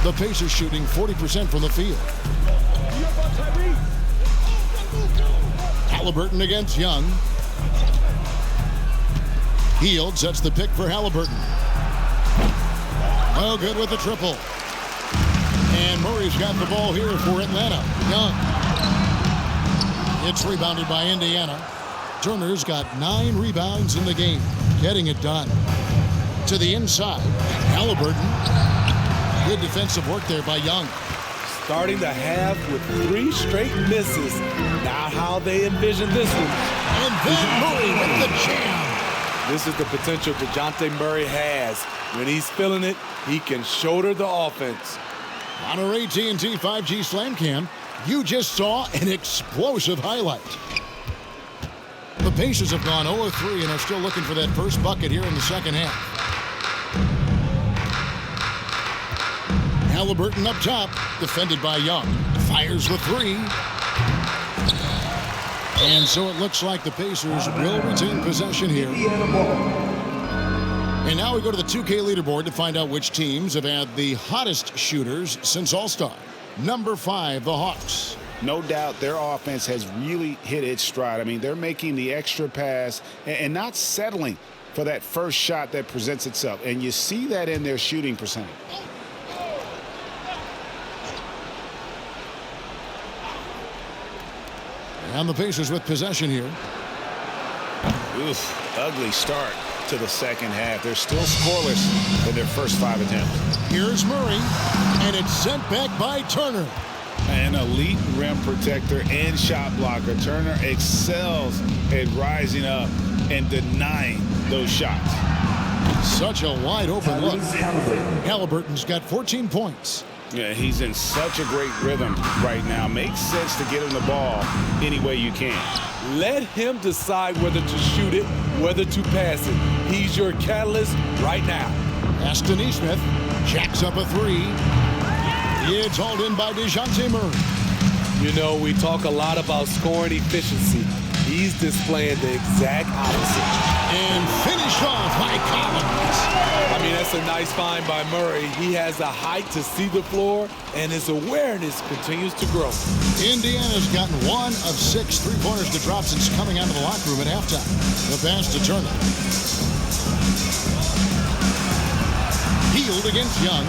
The Pacers shooting 40% from the field. Haliburton against Young. Hield sets the pick for Haliburton. Well, good with the triple. And Murray's got the ball here for Atlanta. Young. It's rebounded by Indiana. Turner's got 9 rebounds in the game, getting it done. To the inside. Haliburton. Good defensive work there by Young. Starting the half with 3 straight misses. Not how they envisioned this one. And then Murray with the jam. This is the potential DeJounte Murray has. When he's feeling it, he can shoulder the offense. On our AT&T 5G Slam Cam, you just saw an explosive highlight. The Pacers have gone 0-3 and are still looking for that first bucket here in the second half. Haliburton up top, defended by Young. Fires the 3. And so it looks like the Pacers will retain possession here. And now we go to the 2K leaderboard to find out which teams have had the hottest shooters since All-Star. Number 5, the Hawks. No doubt their offense has really hit its stride. I mean, they're making the extra pass and not settling for that first shot that presents itself. And you see that in their shooting percentage. And the Pacers with possession here. Oof, ugly start to the second half. They're still scoreless in their first 5 attempts. Here's Murray, and it's sent back by Turner. An elite rim protector and shot blocker. Turner excels at rising up and denying those shots. Such a wide open look. Haliburton's got 14 points. Yeah, he's in such a great rhythm right now. Makes sense to get him the ball any way you can. Let him decide whether to shoot it, whether to pass it. He's your catalyst right now. Aston Nesmith jacks up a 3. It's hauled in by DeJounte Murray. You know, we talk a lot about scoring efficiency. He's displaying the exact opposite. And finished off by Collins. I mean, that's a nice find by Murray. He has the height to see the floor, and his awareness continues to grow. Indiana's gotten 1 of 6 3-pointers to drop since coming out of the locker room at halftime. The pass to Turner. Healed against Young.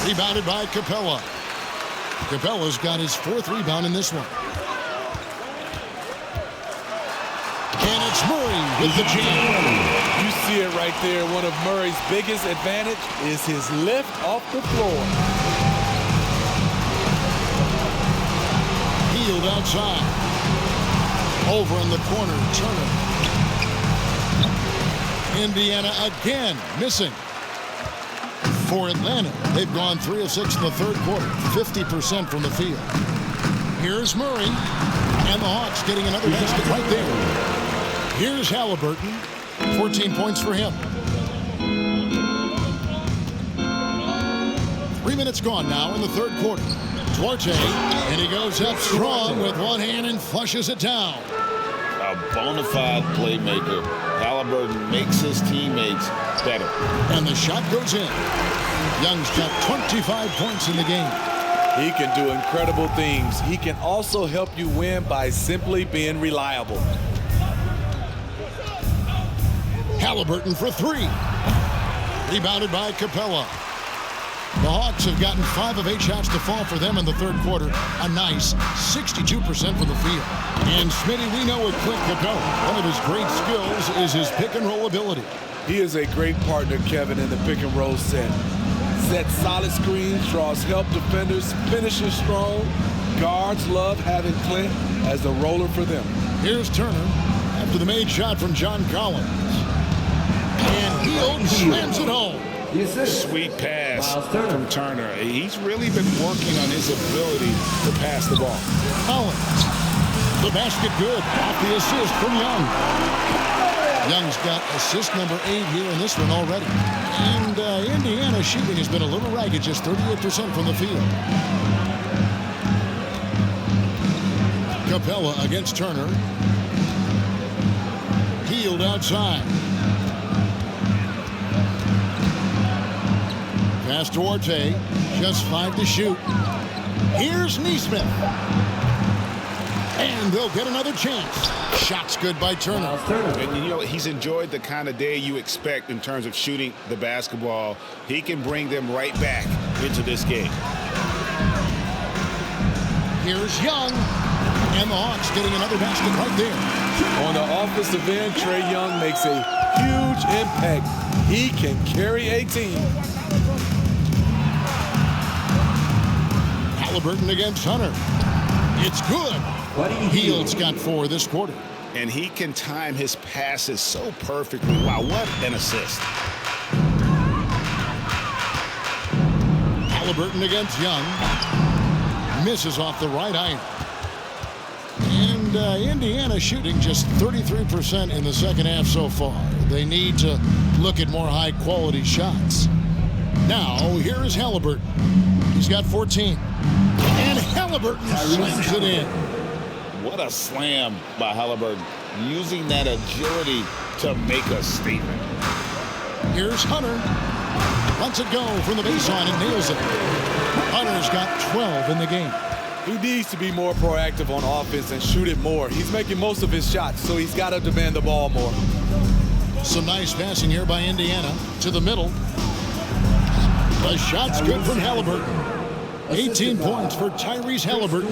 Rebounded by Capella. Capella's got his 4th rebound in this one. And it's Murray with the jam. You see it right there. One of Murray's biggest advantage is his lift off the floor. Healed outside. Over in the corner, Turner. Indiana again missing. For Atlanta, they've gone 3 of 6 in the third quarter, 50% from the field. Here's Murray, and the Hawks getting another basket right there. Here's Haliburton, 14 points for him. 3 minutes gone now in the third quarter. Duarte, and he goes up strong with one hand and flushes it down. A bona fide playmaker. Haliburton makes his teammates better. And the shot goes in. Young's got 25 points in the game. He can do incredible things. He can also help you win by simply being reliable. Haliburton for 3. Rebounded by Capella. The Hawks have gotten 5 of 8 shots to fall for them in the third quarter. A nice 62% from the field. And Smitty, we know with Clint Capella, one of his great skills is his pick and roll ability. He is a great partner, Kevin, in the pick and roll set. Sets solid screens, draws help defenders, finishes strong. Guards love having Clint as the roller for them. Here's Turner after the made shot from John Collins. And Hield slams it home. Sweet pass from Turner. He's really been working on his ability to pass the ball. Collins. The basket good. Off the assist from Young. Young's got assist number 8 here in this one already. And Indiana's shooting has been a little ragged, just 38% from the field. Capella against Turner. Healed outside. Pass to Duarte. Just 5 to shoot. Here's Nesmith. And they'll get another chance. Shot's good by Turner. And you know, he's enjoyed the kind of day you expect in terms of shooting the basketball. He can bring them right back into this game. Here's Young. And the Hawks getting another basket right there. On the offensive end, Trae Young makes a huge impact. He can carry a team. Haliburton against Hunter. It's good. Hield's got 4 this quarter. And he can time his passes so perfectly. Wow, what an assist. Haliburton against Young. Misses off the right iron. And Indiana shooting just 33% in the second half so far. They need to look at more high-quality shots. Now, here is Haliburton. He's got 14. And Haliburton slams it in. What a slam by Haliburton, using that agility to make a statement. Here's Hunter. Lets it go from the baseline and nails it. Hunter's got 12 in the game. He needs to be more proactive on offense and shoot it more. He's making most of his shots, so he's got to demand the ball more. Some nice passing here by Indiana to the middle. The shot's good from Haliburton. 18 points for Tyrese Haliburton.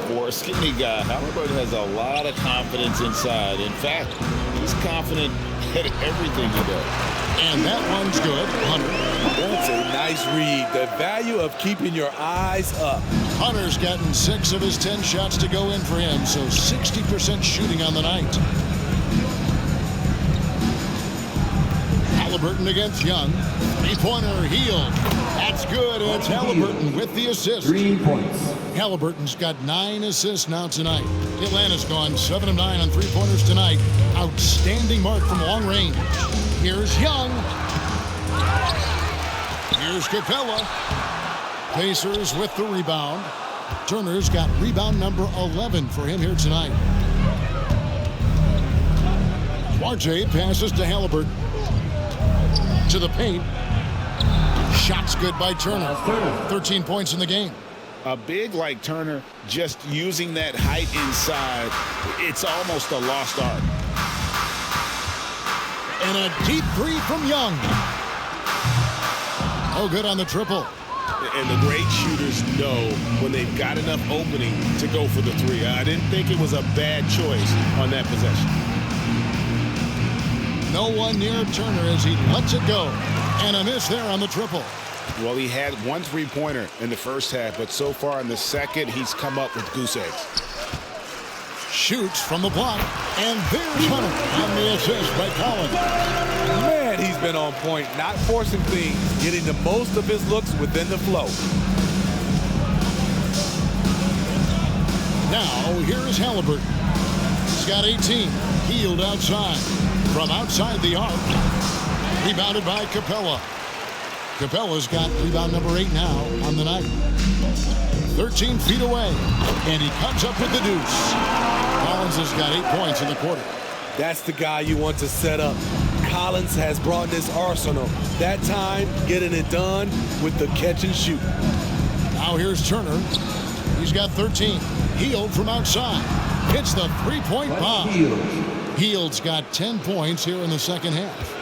For a skinny guy, Haliburton has a lot of confidence inside. In fact, he's confident at everything he does. And that one's good. Hunter. That's a nice read. The value of keeping your eyes up. Hunter's gotten 6 of his 10 shots to go in for him, so 60% shooting on the night. Haliburton against Young. 3-pointer, Hield. That's good. It's Haliburton with the assist. 3 points. Haliburton's got 9 assists now tonight. Atlanta's gone 7 of 9 on 3-pointers tonight. Outstanding mark from long range. Here's Young. Here's Capella. Pacers with the rebound. Turner's got rebound number 11 for him here tonight. Trae passes to Haliburton. To the paint. Shot's good by Turner. 13 points in the game. A big like Turner, just using that height inside, it's almost a lost art. And a deep 3 from Young. Oh, good on the triple. And the great shooters know when they've got enough opening to go for the 3. I didn't think it was a bad choice on that possession. No one near Turner as he lets it go. And a miss there on the triple. Well, he had 1 3-pointer in the first half, but so far in the second, he's come up with goose eggs. Shoots from the block, and there's Hunter on the assist by Collins. Man, he's been on point, not forcing things, getting the most of his looks within the flow. Now, here is Haliburton. He's got 18. Hield outside. From outside the arc. Rebounded by Capella. Capella's got rebound number 8 now on the night. 13 feet away, and he comes up with the deuce. Collins has got 8 points in the quarter. That's the guy you want to set up. Collins has brought this arsenal. That time, getting it done with the catch and shoot. Now here's Turner. He's got 13. Hield from outside. Hits the 3-point bomb. Hield's got 10 points here in the second half.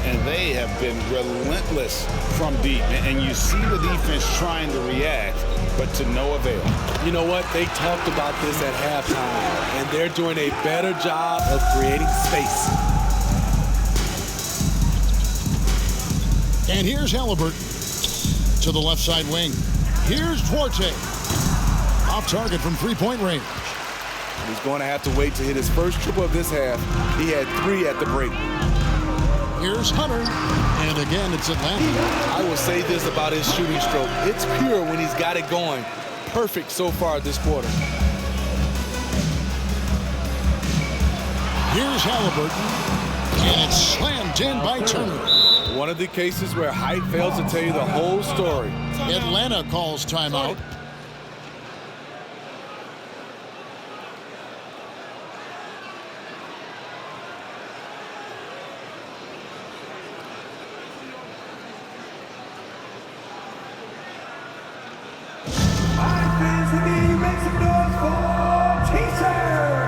And they have been relentless from deep. And you see the defense trying to react, but to no avail. You know what? They talked about this at halftime, and they're doing a better job of creating space. And here's Haliburton to the left side wing. Here's Trae. Off target from 3-point range. He's going to have to wait to hit his first triple of this half. He had 3 at the break. Here's Hunter. And again, it's Atlanta. I will say this about his shooting stroke. It's pure when he's got it going. Perfect so far this quarter. Here's Haliburton. And it's slammed in by Turner. One of the cases where height fails to tell you the whole story. Atlanta calls timeout. Fans, let me make some noise for T-shirt.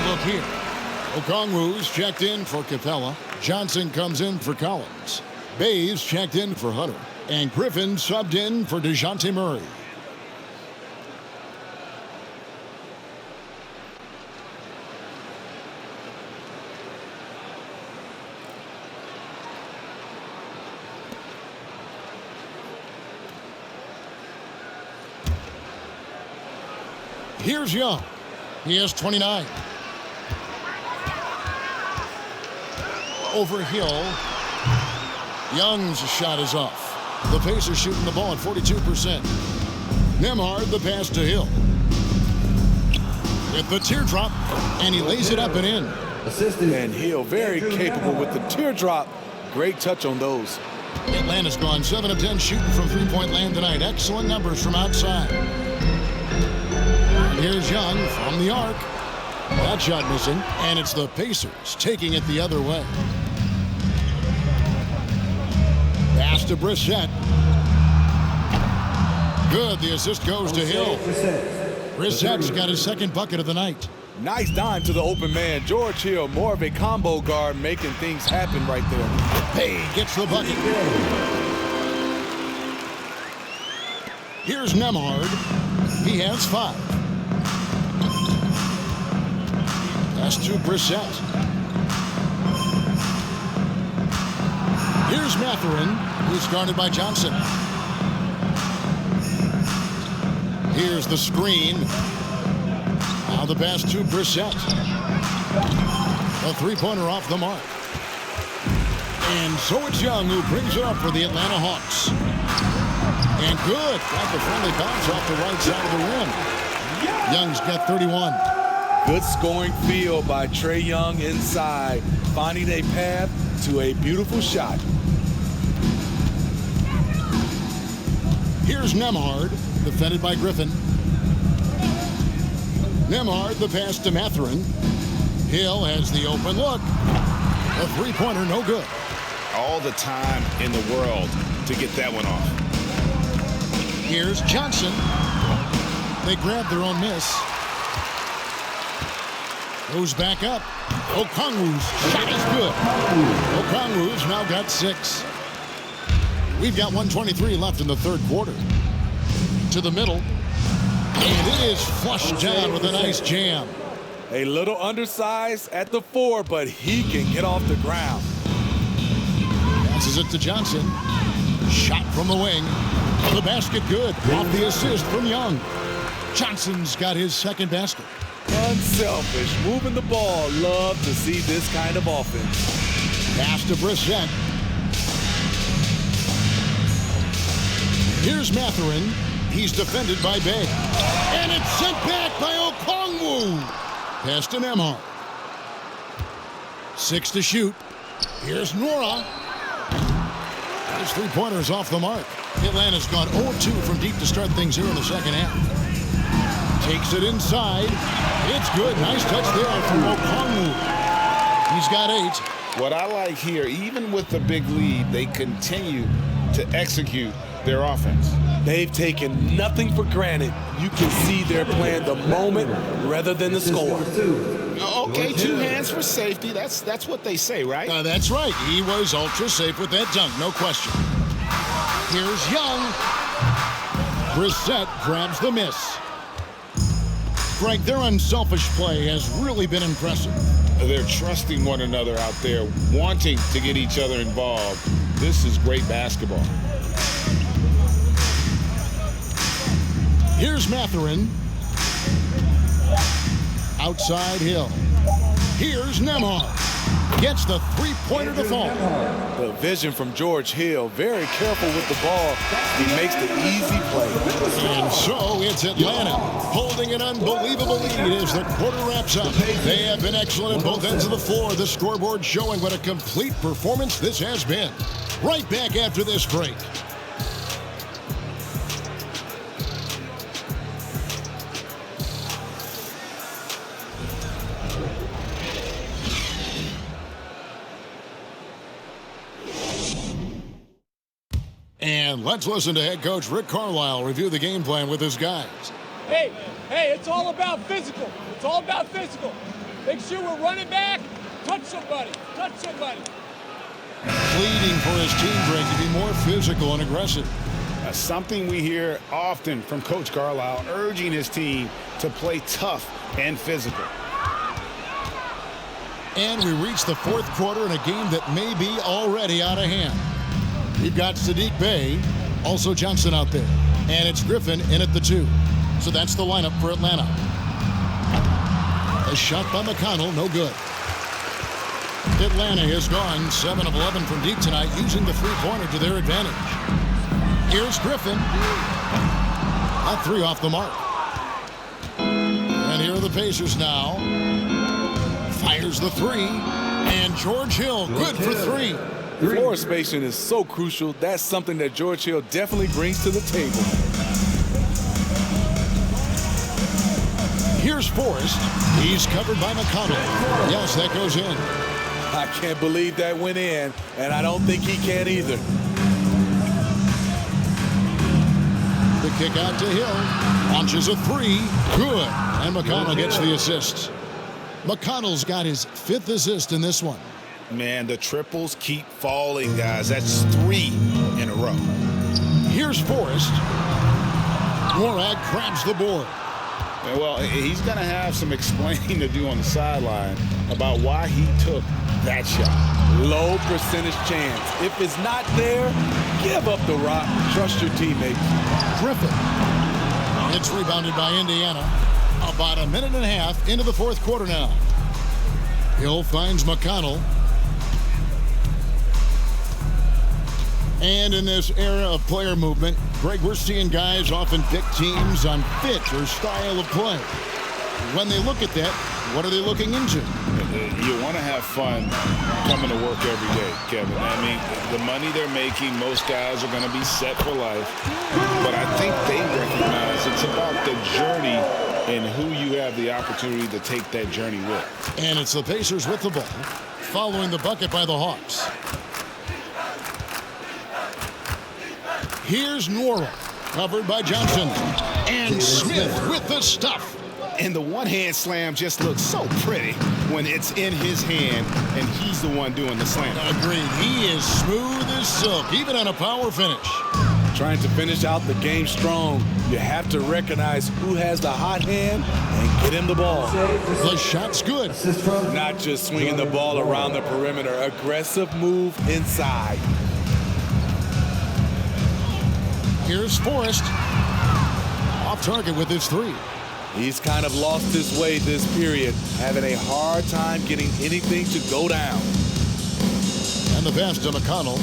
look here. Okongwu's checked in for Capella. Johnson comes in for Collins. Bays checked in for Hunter. And Griffin subbed in for DeJounte Murray. Here's Young. He has 29. Over Hill. Young's shot is off. The Pacers shooting the ball at 42%. Nembhard, the pass to Hill. With the teardrop, and he lays it up and in. And Hill very capable with the teardrop. Great touch on those. Atlanta's gone 7 of 10 shooting from three-point land tonight. Excellent numbers from outside. And here's Young from the arc. That shot missing, and it's the Pacers taking it the other way. Pass to Brissett. Good. The assist goes to Hill. Brissett's got his second bucket of the night. Nice dime to the open man. George Hill, more of a combo guard, making things happen right there. Pay gets the bucket. Here's Nembhard. He has 5. Pass to Brissett. Here's Mathurin, who's guarded by Johnson. Here's the screen. Now the pass to Brissett. A three-pointer off the mark. And so it's Young who brings it up for the Atlanta Hawks. And good. Got the friendly bounce off the right side of the rim. Young's got 31. Good scoring feel by Trae Young inside, finding a path to a beautiful shot. Here's Nembhard, defended by Griffin. Nembhard, the pass to Mathurin. Hill has the open look. A three-pointer, no good. All the time in the world to get that one off. Here's Johnson. They grab their own miss. Goes back up. Okongwu's shot is good. Okongwu's now got 6. We've got 1:23 left in the third quarter. To the middle. And it is flushed down with a nice jam. A little undersized at the 4, but he can get off the ground. Passes it to Johnson. Shot from the wing. The basket good. Off the assist from Young. Johnson's got his second basket. Unselfish, moving the ball. Love to see this kind of offense. Pass to Brissett. Here's Mathurin. He's defended by Bay. And it's sent back by Okongwu. Pass to Nembhard. 6 to shoot. Here's Nora. His three-pointers off the mark. Atlanta's gone 0-2 from deep to start things here in the second half. Takes it inside. It's good. Nice touch there from Okongwu. He's got 8. What I like here, even with the big lead, they continue to execute their offense. They've taken nothing for granted. You can see they're playing the moment rather than the score. Okay, 2 hands for safety. That's what they say, right? That's right. He was ultra safe with that dunk, no question. Here's Young. Brissett grabs the miss. Greg, their unselfish play has really been impressive. They're trusting one another out there, wanting to get each other involved. This is great basketball. Here's Mathurin. Outside Hill. Here's Nembhard. Gets the three-pointer to fall. The vision from George Hill. Very careful with the ball. He makes the easy play. And so it's Atlanta holding an unbelievable lead as the quarter wraps up. They have been excellent at both ends of the floor. The scoreboard showing what a complete performance this has been. Right back after this break. And let's listen to head coach Rick Carlisle review the game plan with his guys. Hey, it's all about physical. It's all about physical. Make sure we're running back. Touch somebody. Touch somebody. Pleading for his team, Greg, to be more physical and aggressive. Something we hear often from Coach Carlisle, urging his team to play tough and physical. And we reach the fourth quarter in a game that may be already out of hand. We've got Sadiq Bey, also Johnson out there. And it's Griffin in at the 2. So that's the lineup for Atlanta. A shot by McConnell, no good. Atlanta has gone 7 of 11 from deep tonight, using the three-pointer to their advantage. Here's Griffin. A 3 off the mark. And here are the Pacers now. Fires the 3. And George Hill, good for 3. Floor spacing is so crucial. That's something that George Hill definitely brings to the table. Here's Forrest. He's covered by McConnell. Yes, that goes in. I can't believe that went in, and I don't think he can either. The kick out to Hill. Launches a 3. Good. And McConnell gets the assist. McConnell's got his 5th assist in this one. Man, the triples keep falling, guys. That's 3 in a row. Here's Forrest. Morag grabs the board. Well, he's going to have some explaining to do on the sideline about why he took that shot. Low percentage chance. If it's not there, give up the rock. Trust your teammates. Griffin. It's rebounded by Indiana. About a minute and a half into the fourth quarter now. Hill finds McConnell. And in this era of player movement, Greg, we're seeing guys often pick teams on fit or style of play. When they look at that, what are they looking into? You want to have fun coming to work every day, Kevin. I mean, the money they're making, most guys are going to be set for life. But I think they recognize it's about the journey and who you have the opportunity to take that journey with. And it's the Pacers with the ball, following the bucket by the Hawks. Here's Nora, covered by Johnson. And Smith with the stuff. And the one-hand slam just looks so pretty when it's in his hand and he's the one doing the slam. Agreed. He is smooth as silk, even on a power finish. Trying to finish out the game strong, you have to recognize who has the hot hand and get him the ball. The shot's good. Not just swinging the ball around the perimeter. Aggressive move inside. Here's Forrest. Off target with his 3. He's kind of lost his way this period, having a hard time getting anything to go down. And the pass to McConnell.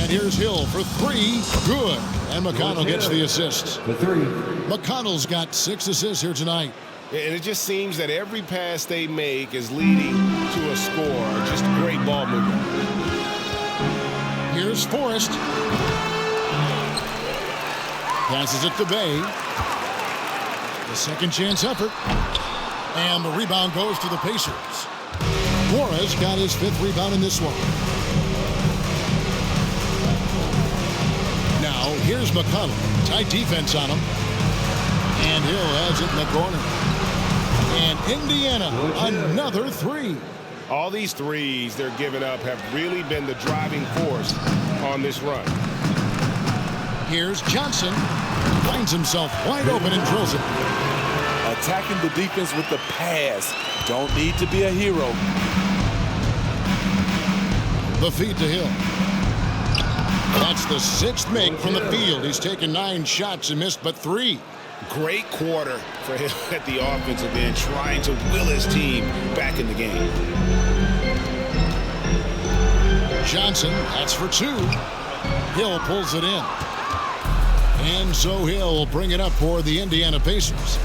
And here's Hill for 3. Good. And McConnell gets the assist. For 3. McConnell's got 6 assists here tonight. And it just seems that every pass they make is leading to a score. Just great ball movement. Here's Forrest. Passes it to Bey. The second chance effort. And the rebound goes to the Pacers. Morris got his 5th rebound in this one. Now, here's McConnell. Tight defense on him. And Hill has it in the corner. And Indiana, another 3. All these threes they're giving up have really been the driving force on this run. Here's Johnson. Finds himself wide open and drills it. Attacking the defense with the pass. Don't need to be a hero. The feed to Hill. That's the 6th make from the field. He's taken 9 shots and missed but 3. Great quarter for him at the offensive end, trying to will his team back in the game. Johnson, that's for 2. Hill pulls it in. And so Hill will bring it up for the Indiana Pacers.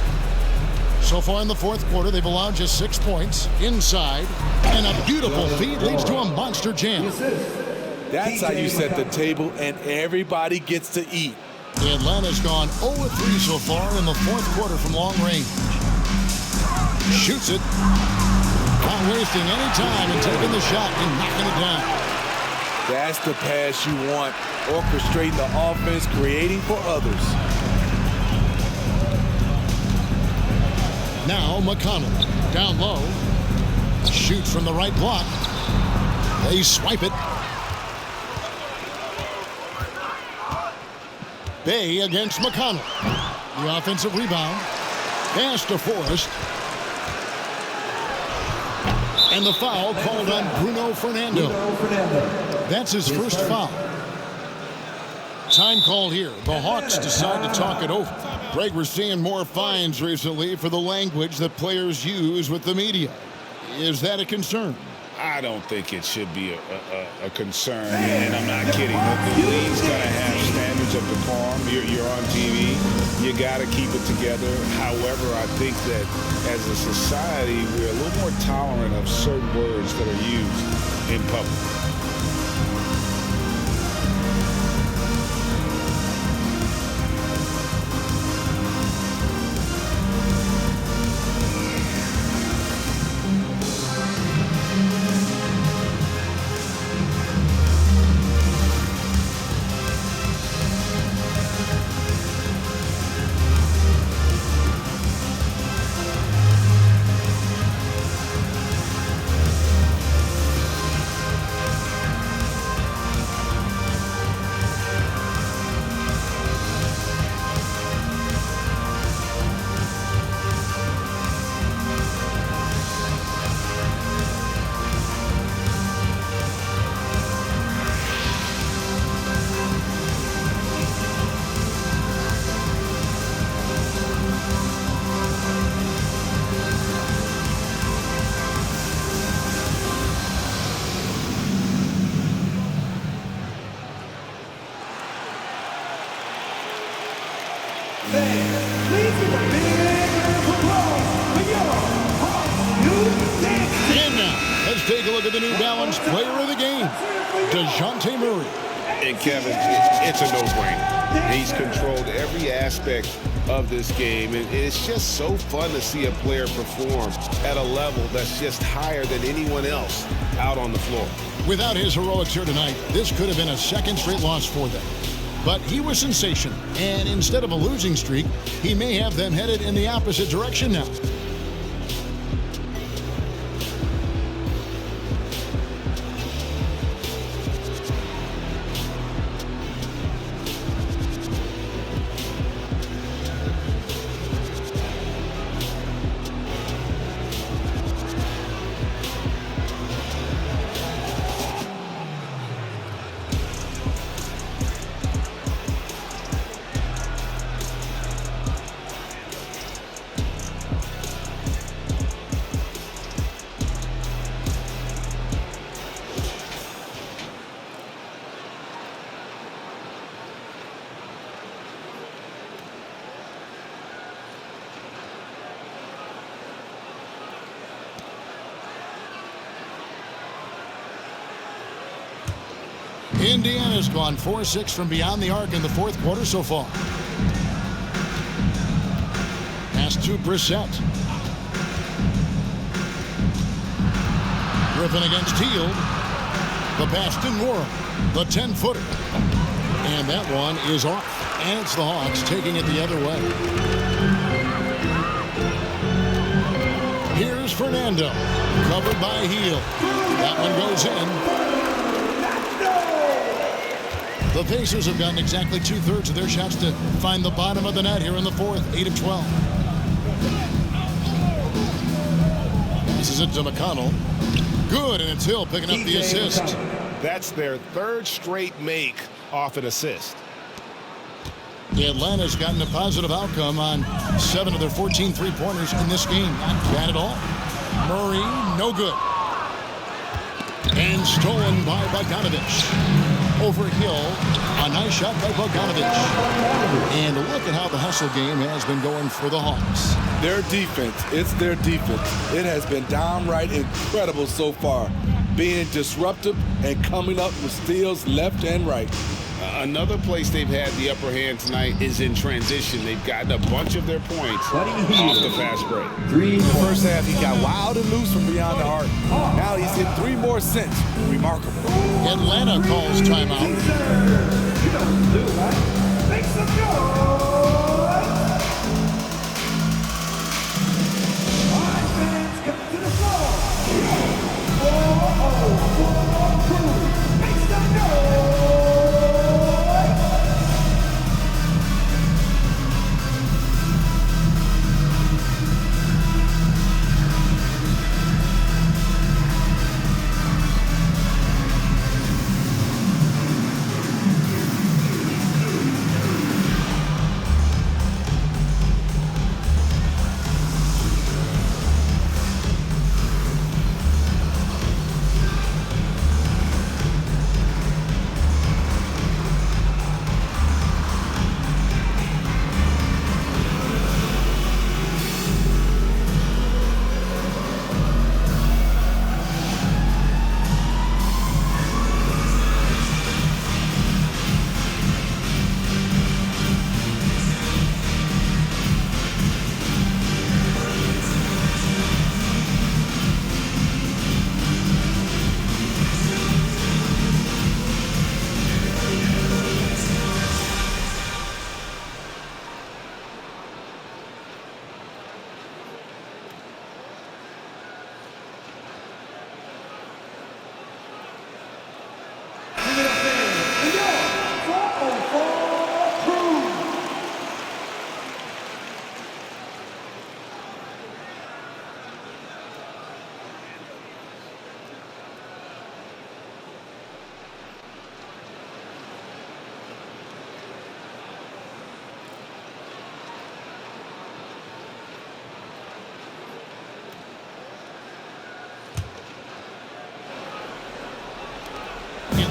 So far in the fourth quarter, they've allowed just 6 points inside. And a beautiful feed leads to a monster jam. That's how you set the table, and everybody gets to eat. Atlanta's gone 0-3 so far in the fourth quarter from long range. Shoots it. Not wasting any time and taking the shot and knocking it down. That's the pass you want. Orchestrating the offense, creating for others. Now McConnell down low. Shoots from the right block. They swipe it. Bay against McConnell. The offensive rebound. Pass to Forrest. And the foul called on Bruno Fernando. That's his first foul. Time called here. The Hawks decide to talk it over. Greg, we're seeing more fines recently for the language that players use with the media. Is that a concern? I don't think it should be a concern, and I'm not kidding. The league's got to have standards of decorum. You're on TV. You got to keep it together. However, I think that as a society, we're a little more tolerant of certain words that are used in public. And now, let's take a look at the New Balance player of the game, DeJounte Murray. And Kevin, it's a no-brainer. He's controlled every aspect of this game, and it's just so fun to see a player perform at a level that's just higher than anyone else out on the floor. Without his heroics here tonight, this could have been a second straight loss for them. But he was sensational, and instead of a losing streak, he may have them headed in the opposite direction now. Indiana's gone 4-6 from beyond the arc in the fourth quarter so far. Pass to Brissett. Griffin against Teal. The pass to Nora. The 10-footer. And that one is off. And it's the Hawks taking it the other way. Here's Fernando. Covered by Heel. That one goes in. The Pacers have gotten exactly 2/3 of their shots to find the bottom of the net here in the fourth, 8 of 12. This is it to McConnell. Good, and it's Hill picking up the assist. That's their third straight make off an assist. Atlanta's gotten a positive outcome on 7 of their 14 three-pointers in this game. Not bad at all. Murray, no good. And stolen by Bogdanovich. Over Hill, a nice shot by Bogdanovich. And look at how the hustle game has been going for the Hawks. Their defense, it's their defense. It has been downright incredible so far, being disruptive and coming up with steals left and right. Another place they've had the upper hand tonight is in transition. They've gotten a bunch of their points off the fast break. In the first half, he got wild and loose from beyond the arc. Now he's hit 3 more since. Remarkable. Atlanta calls timeout. Make some noise! All right, fans, come to the floor.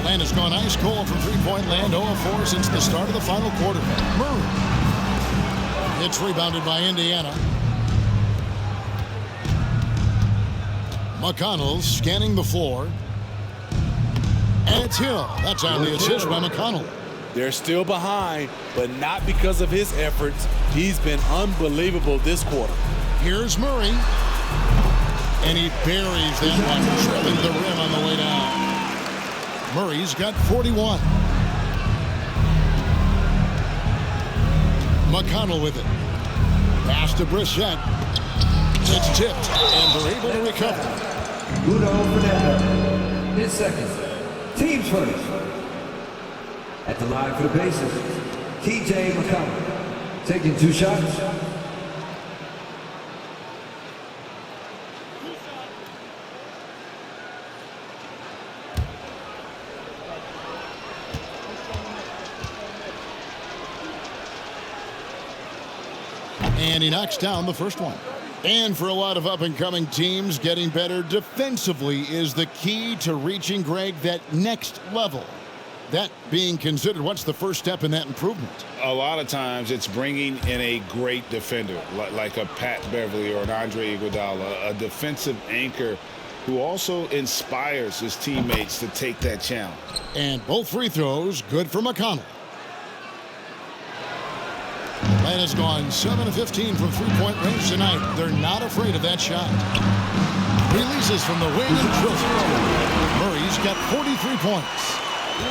And has gone ice cold from three-point land, 0 of 4 since the start of the final quarter. Murray. It's rebounded by Indiana. McConnell scanning the floor. And it's Hill. That's on the assist by McConnell. They're still behind, but not because of his efforts. He's been unbelievable this quarter. Here's Murray. And he buries that one, drilling the rim on the way down. Murray's got 41. McConnell with it. Pass to Brissett. It's tipped, and they're able to recover. Udo Fernando. His second. Team's first. At the line for the Pacers, TJ McConnell. Taking 2 shots. And he knocks down the first one. And for a lot of up-and-coming teams, getting better defensively is the key to reaching, Greg, that next level. That being considered, what's the first step in that improvement? A lot of times it's bringing in a great defender, like a Pat Beverly or an Andre Iguodala, a defensive anchor who also inspires his teammates to take that challenge. And both free throws good for McConnell. Atlanta's gone 7 of 15 from three-point range tonight. They're not afraid of that shot. Releases from the wing and drills it. Murray's got 43 points.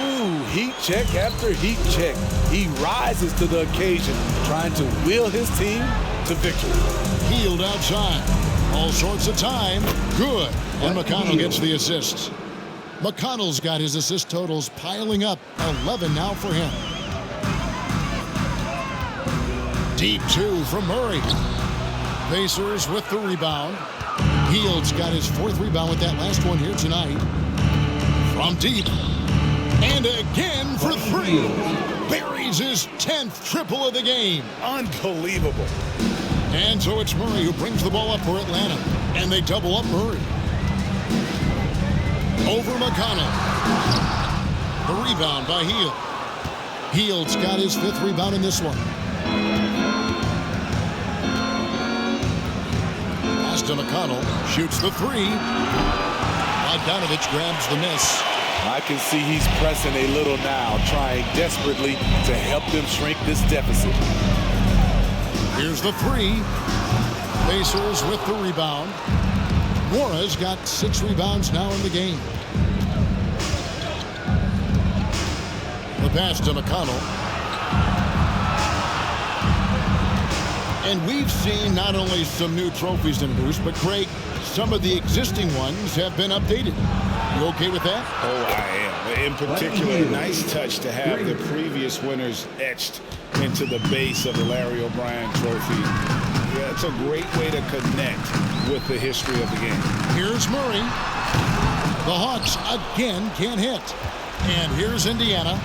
Ooh, heat check after heat check. He rises to the occasion, trying to will his team to victory. Healed outside. All sorts of time. Good. And McConnell gets the assist. McConnell's got his assist totals piling up. 11 now for him. Deep 2 from Murray. Pacers with the rebound. Hield's got his 4th rebound with that last one here tonight. From deep. And again for 3. Buries his 10th triple of the game. Unbelievable. And so it's Murray who brings the ball up for Atlanta. And they double up Murray. Over McConnell. The rebound by Hield. Hield's got his 5th rebound in this one. Pass to McConnell. Shoots the 3. Bogdanovich grabs the miss. I can see he's pressing a little now, trying desperately to help them shrink this deficit. Here's the 3. Pacers with the rebound. Mora's got 6 rebounds now in the game. The pass to McConnell. And we've seen not only some new trophies introduced, but Craig, some of the existing ones have been updated. You okay with that? Oh, I am. In particular, a nice touch to have the previous winners etched into the base of the Larry O'Brien trophy. Yeah, it's a great way to connect with the history of the game. Here's Murray. The Hawks again can't hit. And here's Indiana.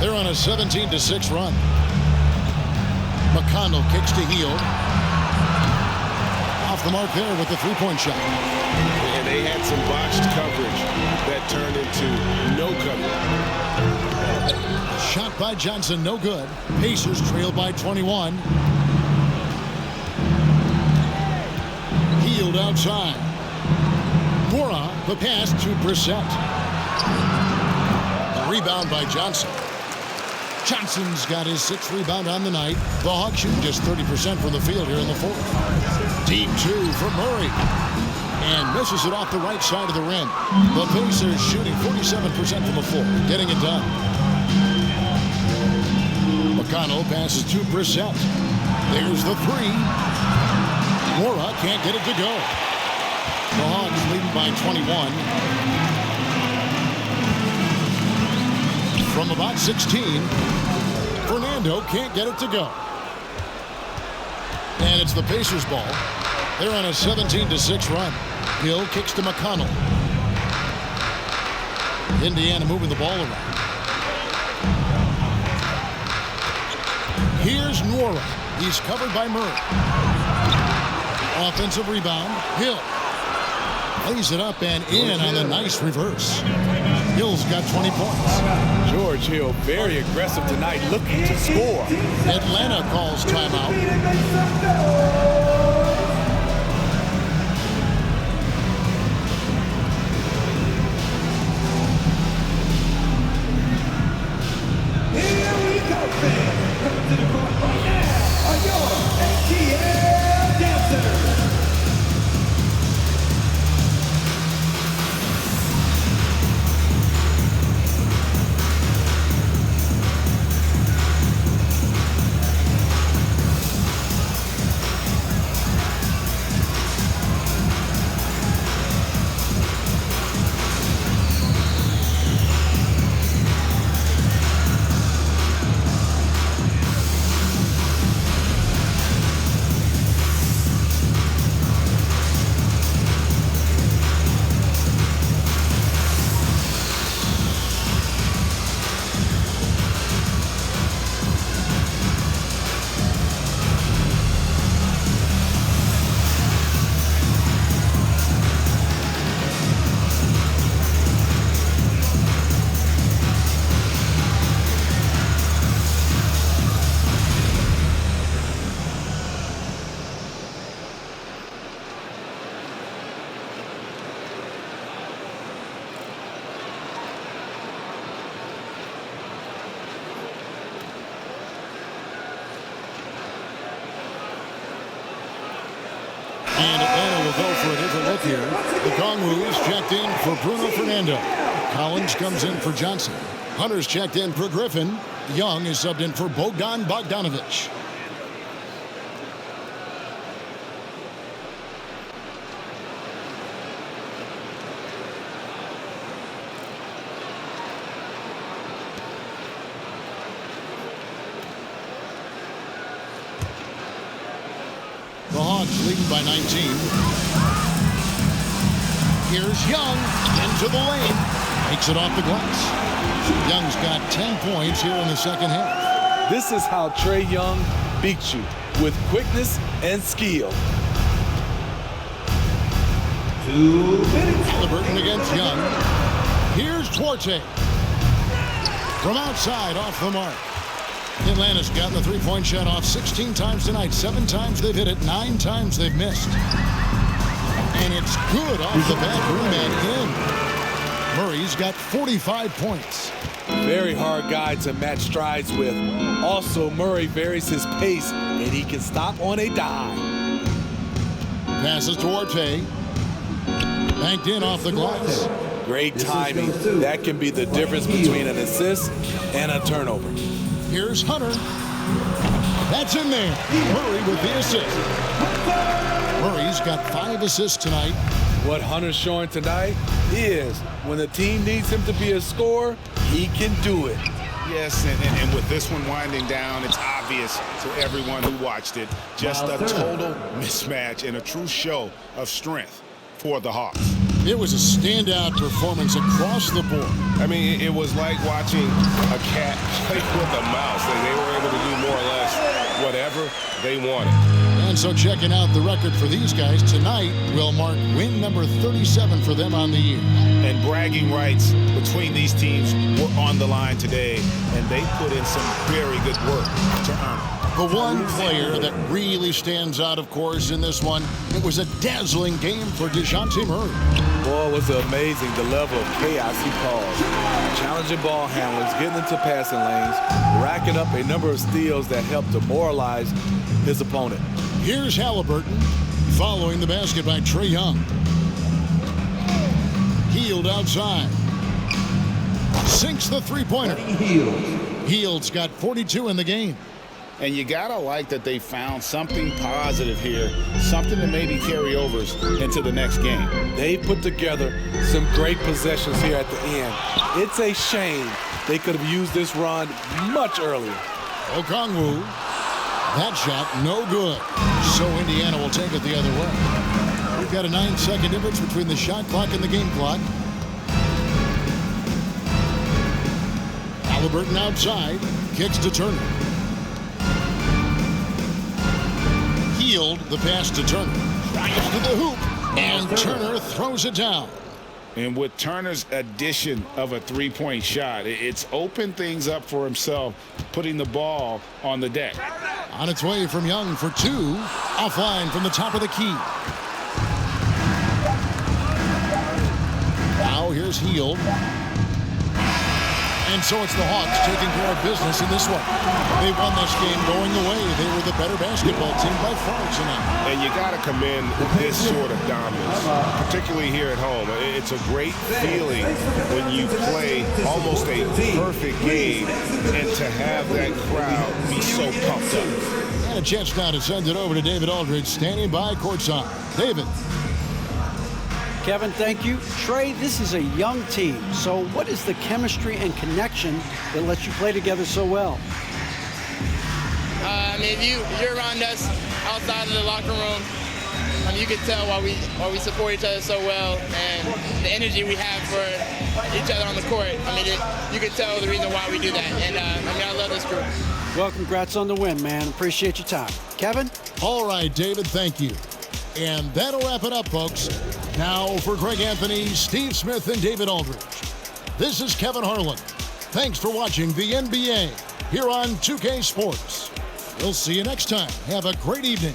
They're on a 17-6 run. McConnell kicks to Hield. Off the mark there with the three-point shot. And they had some botched coverage that turned into no coverage. Shot by Johnson, no good. Pacers trail by 21. Hield outside. Mora, the pass to Brissett. Rebound by Johnson. Johnson's got his 6th rebound on the night. The Hawks shooting just 30% from the field here in the 4th. Deep 2 for Murray. And misses it off the right side of the rim. The Pacers shooting 47% from the floor. Getting it done. McConnell passes to Brissett. There's the 3. Mora can't get it to go. The Hawks leading by 21. From about 16, Fernando can't get it to go. And it's the Pacers ball. They're on a 17-6 run. Hill kicks to McConnell. Indiana moving the ball around. Here's Nwora. He's covered by Murray. Offensive rebound. Hill lays it up and in on the nice reverse. Hill's got 20 points. George Hill, very aggressive tonight, looking to score. Atlanta calls timeout. Here we go, fans. Coming to the court right now are your ATL dancers. And Atlanta will go for a different look here. The Kongwu is checked in for Bruno Fernando. Collins comes in for Johnson. Hunter's checked in for Griffin. Young is subbed in for Bogdan Bogdanovic. The Hawks leading by 19. Here's Young into the lane. Makes it off the glass. Young's got 10 points here in the second half. This is how Trae Young beats you, with quickness and skill. 2 minutes. Haliburton against Young. Here's Duarte. From outside, off the mark. Atlanta's gotten the three-point shot off 16 times tonight. 7 times they've hit it, 9 times they've missed. And it's good off the back rim and in. Murray's got 45 points. Very hard guy to match strides with. Also, Murray varies his pace, and he can stop on a dime. Passes to Duarte. Banked in off the glass. Great timing. That can be the difference between an assist and a turnover. Here's Hunter. That's in there. Murray with the assist. Murray's got 5 assists tonight. What Hunter's showing tonight is when the team needs him to be a scorer, he can do it. Yes, and with this one winding down, it's obvious to everyone who watched it. Just a total mismatch and a true show of strength for the Hawks. It was a standout performance across the board. I mean, it was like watching a cat play with a mouse. They were able to do more or less whatever they wanted. And so checking out the record for these guys tonight will mark win number 37 for them on the year. And bragging rights between these teams were on the line today, and they put in some very good work to earn it. The one player that really stands out, of course, in this one, it was a dazzling game for DeJounte Murray. Boy, it was amazing the level of chaos he caused. Challenging ball handlers, getting into passing lanes, racking up a number of steals that helped demoralize his opponent. Here's Haliburton following the basket by Trae Young. Healed outside. Sinks the three-pointer. Heald's got 42 in the game. And you gotta like that they found something positive here, something that maybe carry overs into the next game. They put together some great possessions here at the end. It's a shame they could have used this run much earlier. Okongwu, that shot no good. So Indiana will take it the other way. We've got a 9-second difference between the shot clock and the game clock. Haliburton outside, kicks to Turner. Healed the pass to Turner. Drives to the hoop, and Turner throws it down. And with Turner's addition of a three-point shot, it's opened things up for himself, putting the ball on the deck. On its way from Young for two. Offline from the top of the key. Now here's Hield. And so it's the Hawks taking care of business in this one. They won this game going away. They were the better basketball team by far tonight. And you got to commend this sort of dominance, particularly here at home. It's a great feeling when you play almost a perfect game and to have that crowd be so pumped up. And a chance now to send it over to David Aldridge, standing by courtside. David. Kevin, thank you. Trae, this is a young team. So what is the chemistry and connection that lets you play together so well? I mean, if you're around us outside of the locker room, you can tell why we support each other so well, and the energy we have for each other on the court. I mean, you can tell the reason why we do that. And I love this group. Well, congrats on the win, man. Appreciate your time. Kevin? All right, David, thank you. And that'll wrap it up, folks. Now for Greg Anthony, Steve Smith, and David Aldridge. This is Kevin Harlan. Thanks for watching the NBA here on 2K Sports. We'll see you next time. Have a great evening.